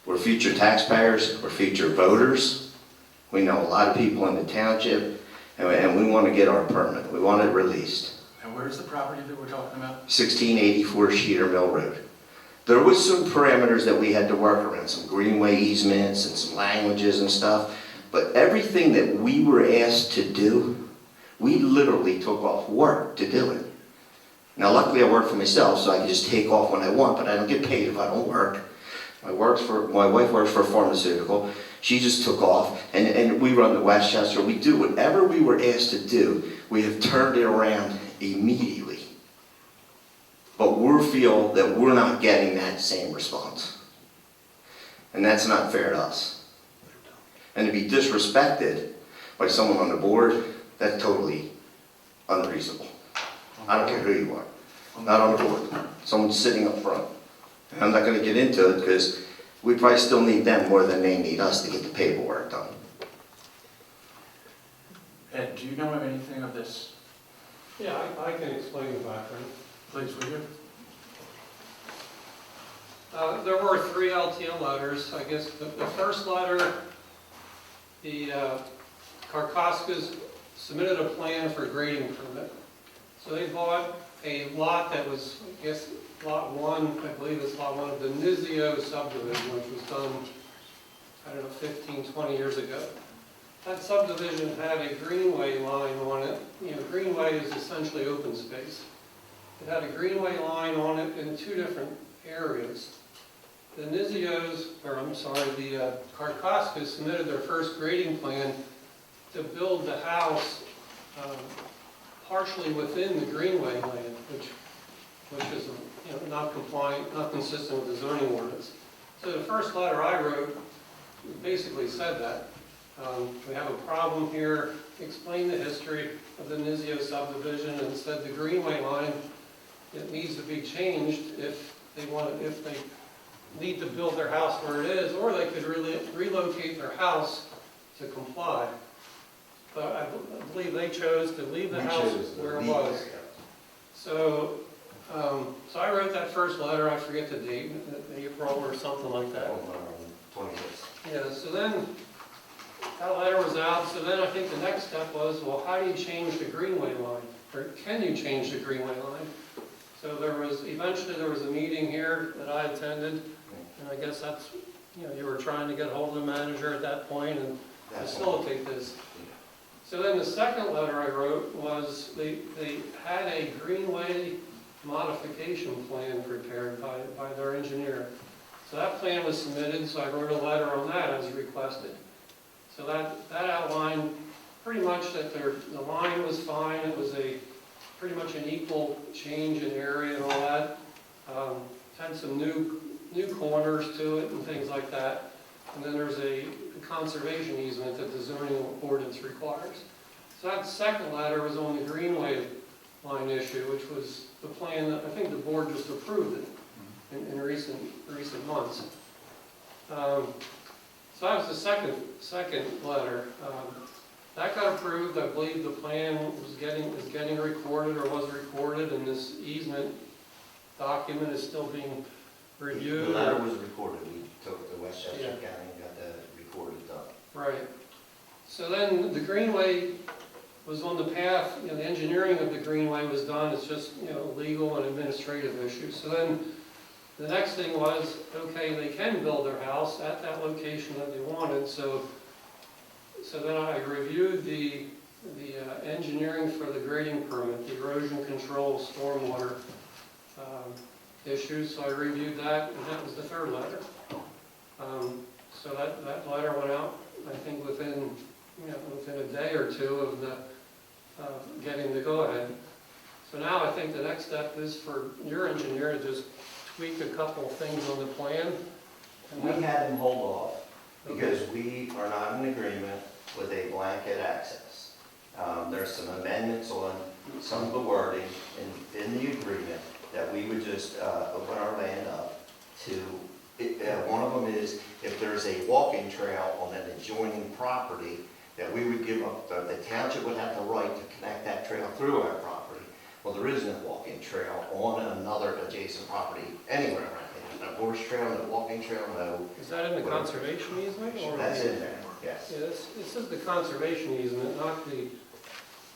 We're future taxpayers, we're future voters. We know a lot of people in the township, and we want to get our permit. We want it released. And where's the property that we're talking about? 1684 Sheeter Mill Road. There was some parameters that we had to work around, some greenway easements and some languages and stuff, but everything that we were asked to do, we literally took off work to do it. Now luckily I work for myself, so I can just take off when I want, but I don't get paid if I don't work. My wife works for a pharmaceutical. She just took off, and we run the Westchester. We do whatever we were asked to do. We have turned it around immediately. But we feel that we're not getting that same response. And that's not fair to us. And to be disrespected by someone on the board, that's totally unreasonable. I don't care who you are. Not on the board. Someone sitting up front. I'm not going to get into it because we probably still need them more than they need us to get the paperwork done. Ed, do you know anything of this? Yeah, I can explain the background. Please, will you? There were 3 LTL letters. I guess the first letter, the Karkoskas submitted a plan for grading permit. So they bought a lot that was, I guess, Lot 1, I believe it's Lot 1 of the Nizio subdivision, which was done, I don't know, 15, 20 years ago. That subdivision had a greenway line on it. You know, greenway is essentially open space. It had a greenway line on it in 2 different areas. The Nizios, or I'm sorry, the Karkoskas submitted their first grading plan to build the house partially within the greenway land, which is not compliant, not consistent with the zoning ordinance. So the first letter I wrote basically said that. We have a problem here, explained the history of the Nizio subdivision, and said the greenway line, it needs to be changed if they need to build their house where it is, or they could relocate their house to comply. But I believe they chose to leave the house where it was. So, so I wrote that first letter, I forget the date, April or something like that. 26. Yeah, so then that letter was out, so then I think the next step was, well, how do you change the greenway line? Or can you change the greenway line? So eventually there was a meeting here that I attended, and I guess that's, you were trying to get hold of the manager at that point and facilitate this. So then the second letter I wrote was they had a greenway modification plan prepared by their engineer. So that plan was submitted, so I wrote a letter on that as requested. So that outlined pretty much that the line was fine, it was pretty much an equal change in area and all that. Had some new corners to it and things like that. And then there's a conservation easement that the zoning ordinance requires. So that second letter was on the greenway line issue, which was the plan that I think the board just approved it in recent months. So that was the second letter. That got approved. I believe the plan is getting recorded or was recorded, and this easement document is still being reviewed. The letter was recorded. We took the Westchester County and got that recorded done. Right. So then the greenway was on the path, the engineering of the greenway was done, it's just, legal and administrative issues. So then the next thing was, okay, they can build their house at that location that they wanted, so then I reviewed the engineering for the grading permit, the erosion control, stormwater issues, so I reviewed that, and that was the third letter. So that letter went out, I think within a day or two of the getting the go-ahead. So now I think the next step is for your engineer to just tweak a couple of things on the plan. And We then- had him hold off because we are not in agreement with a blanket access. There's some amendments on some of the wording in the agreement that we would just open our land up to. One of them is if there's a walking trail on an adjoining property, that we would give up, the township would have the right to connect that trail through our property. Well, there is no walking trail on another adjacent property anywhere around here. No horse trail, no walking trail, no. Is that in the conservation easement? Or That's in there, yes. Yeah, this is the conservation easement, not the,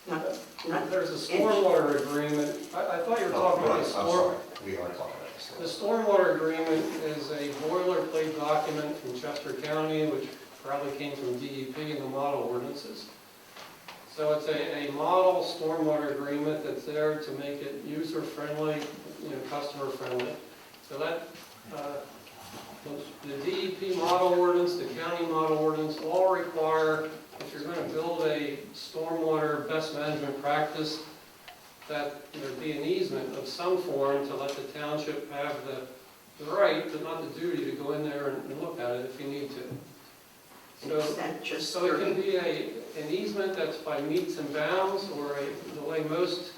Not there's a stormwater agreement. I thought you were talking about the I'm storm. sorry, we are talking about this. The stormwater agreement is a boilerplate document from Chester County, which probably came from DEP and the model ordinances. So it's a model stormwater agreement that's there to make it user-friendly, customer-friendly. So that, the DEP model ordinance, the county model ordinance, all require, if you're going to build a stormwater best management practice, that there be an easement of some form to let the township have the right, but not the duty, to go in there and look at it if you need to. Is that just So it can be an easement that's by meets and bounds, or the way most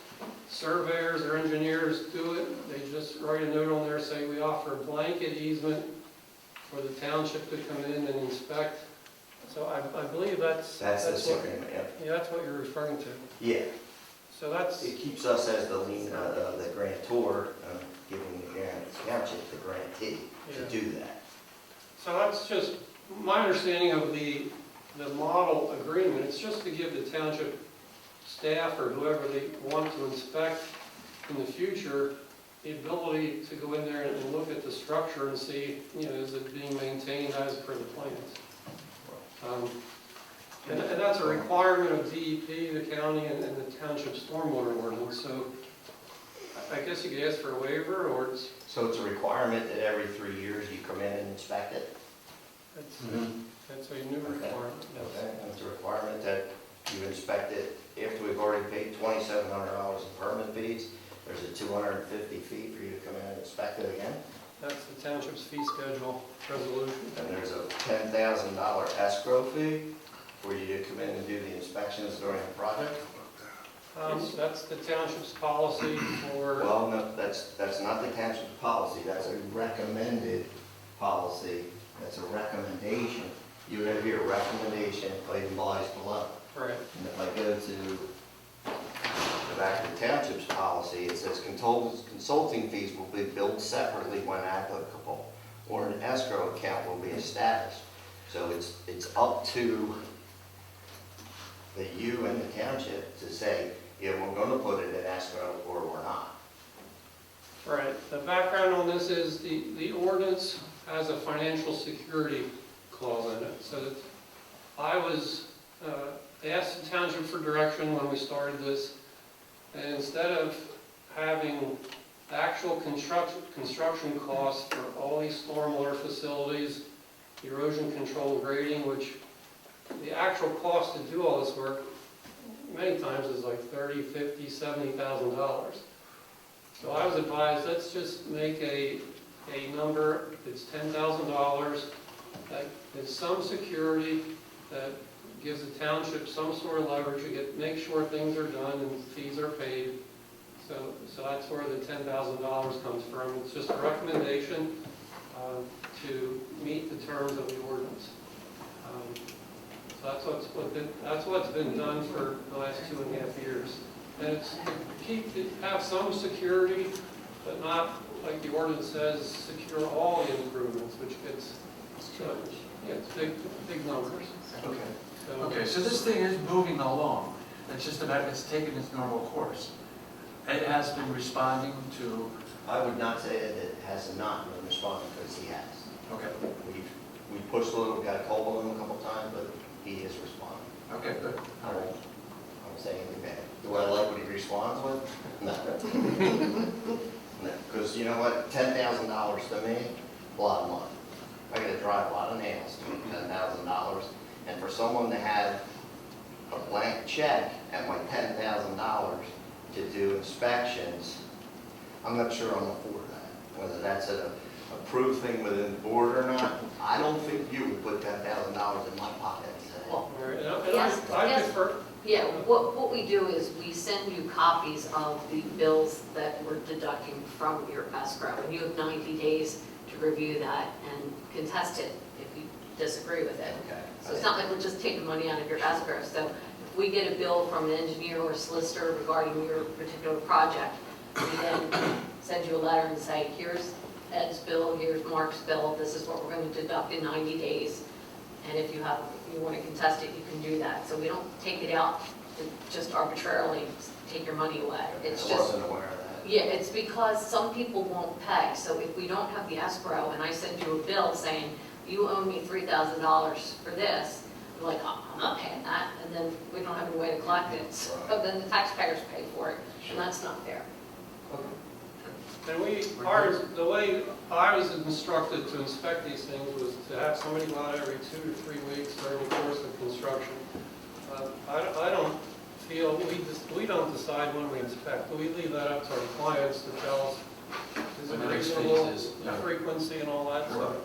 surveyors or engineers do it, they just write a note on there, say we offer a blanket easement for the township to come in and inspect. So I believe that's That's what, the agreement, yeah. yeah, that's what you're referring to. Yeah, So that's, it keeps us as the lien, the grantor, giving the township the grantee to Yeah. do that. so that's just my understanding of the model agreement. It's just to give the township staff or whoever they want to inspect in the future the ability to go in there and look at the structure and see, is it being maintained as per the plans. And that's a requirement of DEP, the county, and the township stormwater ordinance. So I guess you could ask for a waiver, or it's, So it's a requirement that every 3 years you come in and inspect it? that's a new requirement. Okay, and it's a requirement that you inspect it after we've already paid $2,700 in permit fees. There's a 250 fee for you to come in and inspect it again. That's the township's fee schedule resolution. And there's a $10,000 escrow fee for you to come in and do the inspections during the project. That's the township's policy for, Well, no, that's not the township's policy, that's a recommended policy, that's a recommendation. You have your recommendation, item lies below. right, And if I go back to the township's policy, it says consulting fees will be billed separately when applicable, or an escrow account will be established. So it's up to you and the township to say, yeah, we're gonna put it in escrow or we're not. right. The background on this is the ordinance has a financial security clause in it. So that I was asked the township for direction when we started this, and instead of having actual construction costs for all these stormwater facilities, erosion control grading, which the actual cost to do all this work many times is like $30,000, $50,000, $70,000. So I was advised, let's just make a number, it's $10,000, that is some security that gives the township some sort of leverage to make sure things are done and fees are paid. So that's where the $10,000 comes from. It's just a recommendation to meet the terms of the ordinance. So that's what's been done for the last 2.5 years. And it's to have some security, but not, like the ordinance says, secure all the improvements, which gets, it's big numbers. Okay. So- Okay, so this thing is moving along. It's taken its normal course. It has been responding to, I would not say that it has not been responding, because he has. okay, We pushed a little, got a call on him a couple times, but he is responding. okay, good. I won't say anything bad. Do I like what he responds with? No. No, because you know what, $10,000 to me, a lot of money. I gotta drive a lot of nails to make $10,000, and for someone to have a blank check at my $10,000 to do inspections, I'm not sure I'm for that. Whether that's an approved thing within the board or not, I don't think you would put $10,000 in my pocket and say, All right, and Yes, I yes. defer, Yeah, what we do is we send you copies of the bills that we're deducting from your escrow, and you have 90 days to review that and contest it if you disagree with it. okay. So it's not like we're just taking money out of your escrow. So if we get a bill from an engineer or solicitor regarding your particular project, we then send you a letter and say, here's Ed's bill, here's Mark's bill, this is what we're going to deduct in 90 days. And if you want to contest it, you can do that. So we don't take it out and just arbitrarily take your money away. It's I just, wasn't aware of that. yeah, it's because some people won't pay. So if we don't have the escrow and I send you a bill saying, you owe me $3,000 for this, you're like, oh, I'm not paying that. And then we don't have any way to collect it. So then the taxpayers pay for it, and that's not fair. and the way I was instructed to inspect these things was to have somebody go out every 2 to 3 weeks during the course of construction. I don't feel, we don't decide when we inspect. We leave that up to our clients to tell us, is it When the next phase reasonable, is, the yeah. frequency and all that stuff.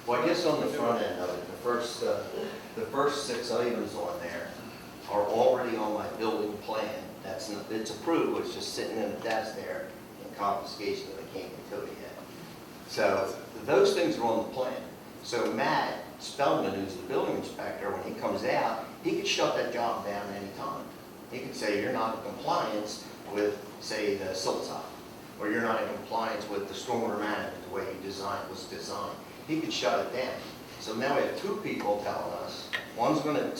Well, I guess on the front end of it, the first 6 items on there are already on my building plan. It's approved, it's just sitting in a desk there in confiscation that I can't get to it yet. So those things are on the plan. So Matt Spellman, who's the building inspector, when he comes out, he could shut that job down any time. He could say, you're not in compliance with, say, the silt top, or you're not in compliance with the stormwater management, the way you was designed. He could shut it down. So now we have 2 people telling us,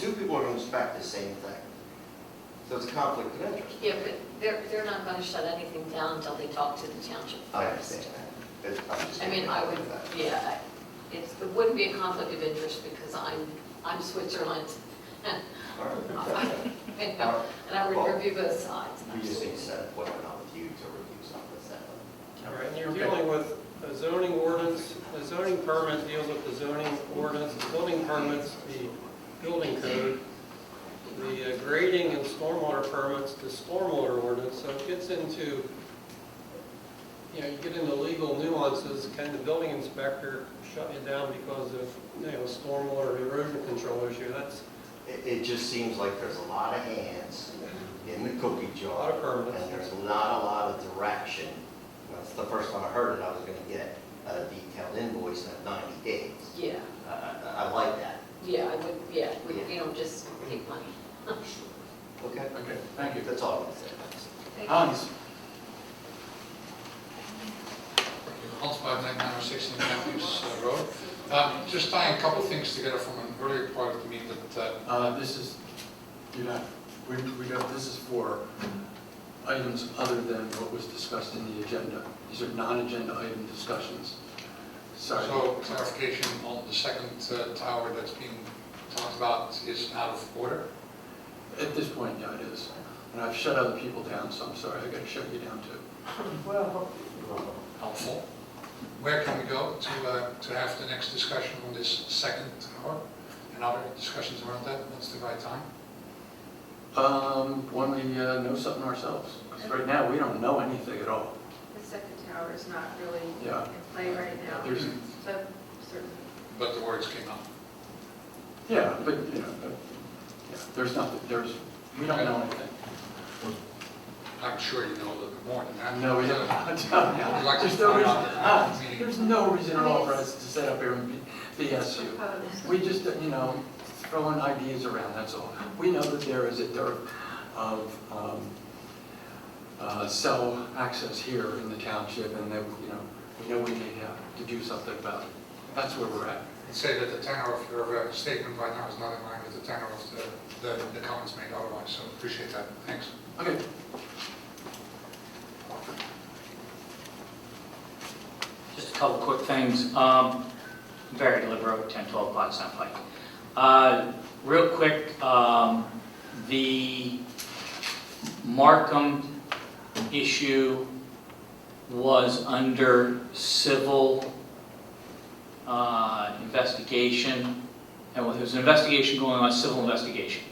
2 people are going to inspect the same thing. So it's a conflict of interest. Yeah, but they're not going to shut anything down until they talk to the township. I understand that. I mean, I would, yeah, it wouldn't be a conflict of interest because I'm Switzerland. All right. And I would review both sides. We just need to set an appointment up with you to review something like that. All right, and you're dealing with a zoning ordinance, a zoning permit deals with the zoning ordinance, the building permits, the building code, the grading and stormwater permits, the stormwater ordinance, so it gets into, you get into legal nuances. Can the building inspector shut you down because of, stormwater erosion control issue? It just seems like there's a lot of hands in the cookie jar. A lot of permits. And there's not a lot of direction. That's the first time I heard it, I was going to get a detailed invoice in 90 days. Yeah, I like that. yeah, I would, yeah, you don't just take money. Okay? Okay, thank you. That's all I'm going to say. Thank you. Hans? Hans Buitenweg, 916 Matthews Road. Just tying a couple things together from an earlier part of the meeting that This is, this is for items other than what was discussed in the agenda. These are non-agenda item discussions. Sorry. so clarification on the second tower that's being talked about is out of order. At this point, yeah, it is. And I've shut other people down, so I'm sorry, I got to shut you down too. Well, helpful. Where can we go to have the next discussion on this second tower and other discussions around that? What's the right time? When we know something ourselves. Because right now, we don't know anything at all. The second tower is not really Yeah. in play right now. There's, But certainly. But the words came up. yeah, but, there's nothing, we don't know anything. I'm sure you know a little bit more than that. No, we don't. I'd like to There's no find reason, out at the meeting. there's no reason at all for us to sit up here and BS you. We just, throwing ideas around, that's all. We know that there is a dearth of cell access here in the township, and that, we know we need to do something about it. That's where we're at. I'd say that the tenor of your statement right now is not in line with the tenor of the comments made otherwise, so appreciate that. Thanks. Okay. Just a couple quick things. Very deliberate, 1012 Potsdam Pike. Real quick, the Markham issue was under civil investigation, and there was an investigation going on, civil investigation.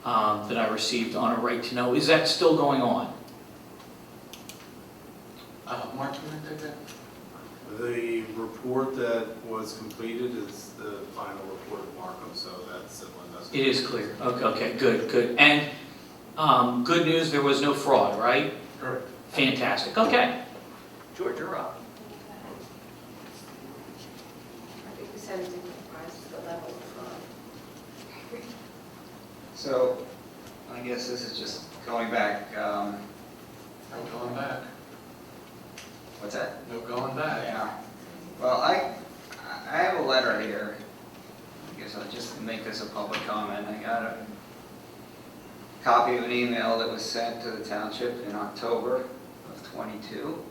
that I received on a right to know. Is that still going on? Mark, you want to take that? The report that was completed is the final report of Markham, so that's the one that's. It is clear. Okay, good. And good news, there was no fraud, right? Correct. Fantastic. Okay. George, you're up. I think we said it didn't rise to the level of fraud. So, I guess this is just going back, No going back. what's that? No going back. Yeah. Well, I have a letter here. I guess I'll just make this a public comment. I got a copy of an email that was sent to the township in October of '22.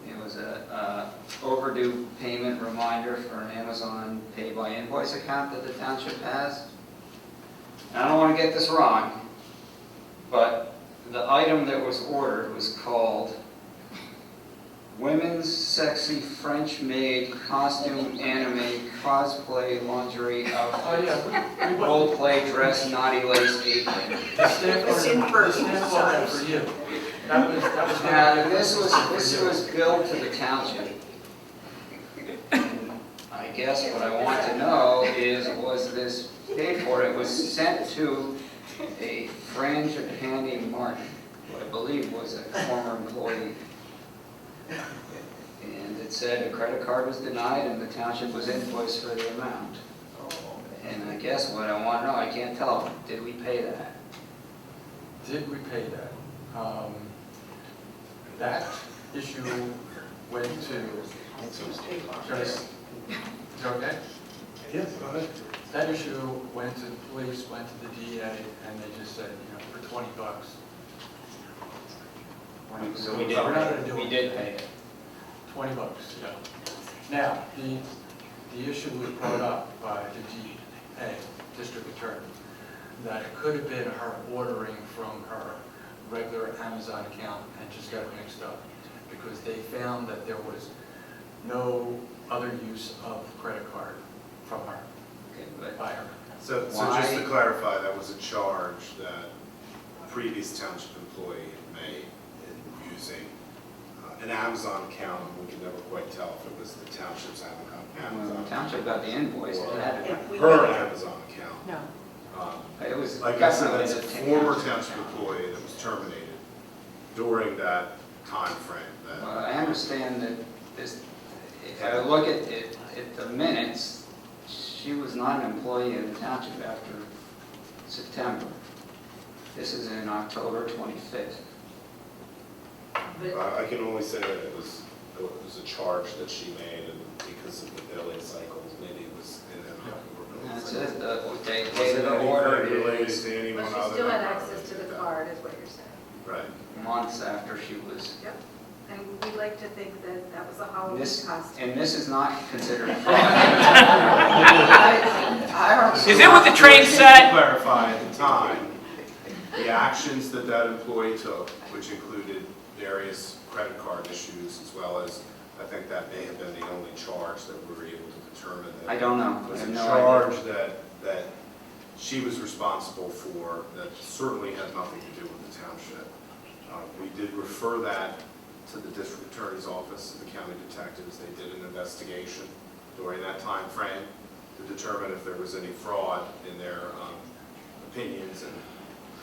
It was a overdue payment reminder for an Amazon pay by invoice account that the township has. And I don't want to get this wrong, but the item that was ordered was called Women's Sexy French Maid Costume Anime Cosplay Lingerie Outfit Role Play Dress Naughty Lace Apron. It's in person. For you. That was Now, this was billed to the township. I guess what I want to know is, was this paid for? It was sent to a Frangipani Martin, who I believe was a former employee. And it said a credit card was denied and the township was invoiced for the amount. And I guess what I want to know, I can't tell, did we pay that? Did we pay that? That issue went to, just, is it okay? Yes, go ahead. That issue went to the police, went to the DA, and they just said, for $20. So We're not gonna do we it. did pay it. $20, yeah. Now, the issue was brought up by the DA, district attorney, that it could have been her ordering from her regular Amazon account and just got mixed up, because they found that there was no other use of credit card from her, Okay, but by her. So just to clarify, that was a charge that a previous township employee had made in using an Amazon account. We could never quite tell if it was the township's Amazon. The township got the invoice, it had to be. Her Amazon account. No. It was Like I said, definitely that's a the former township. township employee that was terminated during that time frame. Well, I understand that this, if I look at it, at the minutes, she was not an employee of the township after September. This is in October 25th. I can only say that it was a charge that she made, and because of the billing cycles, maybe it was in an October billing That's cycle. it, the date Wasn't of the order anything related is to anyone But she other still than had her. access to the card, is what you're saying. Right. months after she was. Yep. And we'd like to think that that was a Halloween costume. And this is not considered fraud. Is it what the train said? To clarify, at the time, the actions that that employee took, which included various credit card issues, as well as, I think that may have been the only charge that we were able to determine that. I don't know. Was I a have no charge that she was responsible for, that certainly had nothing to do with the township. We did refer that to the district attorney's office and the county detectives. They did an investigation during that time frame to determine if there was any fraud in their opinions, and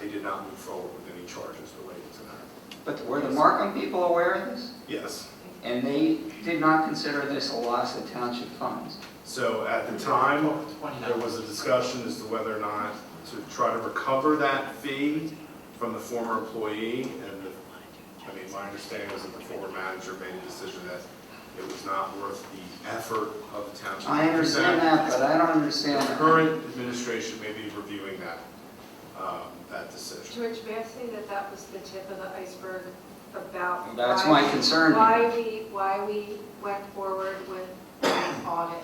they did not move forward with any charges related to that. But were the Markham people aware of this? Yes. And they did not consider this a loss of township funds? So at the time, there was a discussion as to whether or not to try to recover that fee from the former employee, and my understanding was that the former manager made a decision that it was not worth the effort of the township. I understand that, but I don't understand. The current administration may be reviewing that decision. George, may I say that that was the tip of the iceberg about That's my concern. why we went forward with an audit?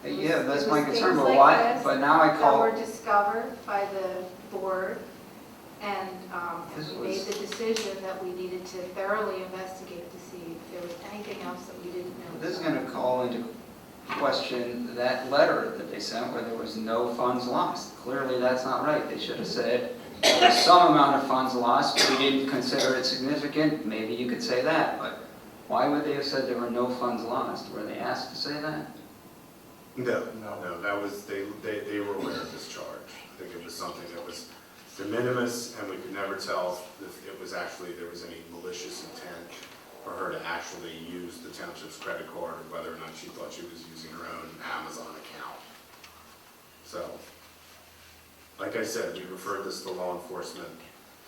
Yeah, that's It my was concern, things but like why, this but now I that call. were discovered by the board, and This we made was- the decision that we needed to thoroughly investigate to see if there was anything else that we didn't know. This is gonna call into question that letter that they sent where there was no funds lost. Clearly, that's not right. They should have said, there's some amount of funds lost, but we didn't consider it significant. Maybe you could say that, but why would they have said there were no funds lost? Were they asked to say that? No, that was, they were aware of this charge. I think it was something that was de minimis, and we could never tell if it was actually, there was any malicious intent for her to actually use the township's credit card, or whether or not she thought she was using her own Amazon account. So, like I said, we referred this to law enforcement.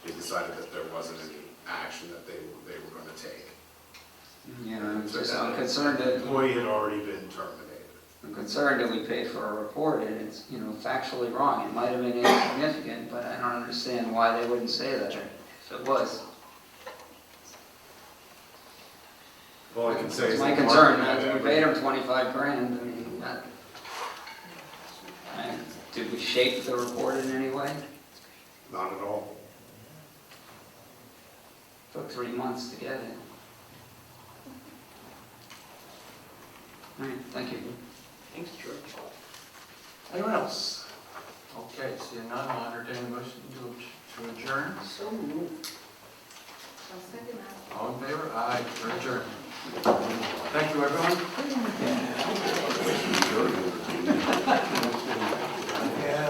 They decided that there wasn't any action that they were going to take. Yeah, I'm concerned that... The employee had already been terminated. I'm concerned that we paid for a report and it's, factually wrong. It might have been insignificant, but I don't understand why they wouldn't say that if it was. All I can say is... My concern, we paid them 25 grand. I mean, did we shape the report in any way? Not at all. Took 3 months to get it. All right, thank you. Thanks, George. Anyone else? Okay, seeing none, I'll entertain a motion to adjourn. So moved. I'll second that. All in favor? Aye, we're adjourned. Thank you, everyone.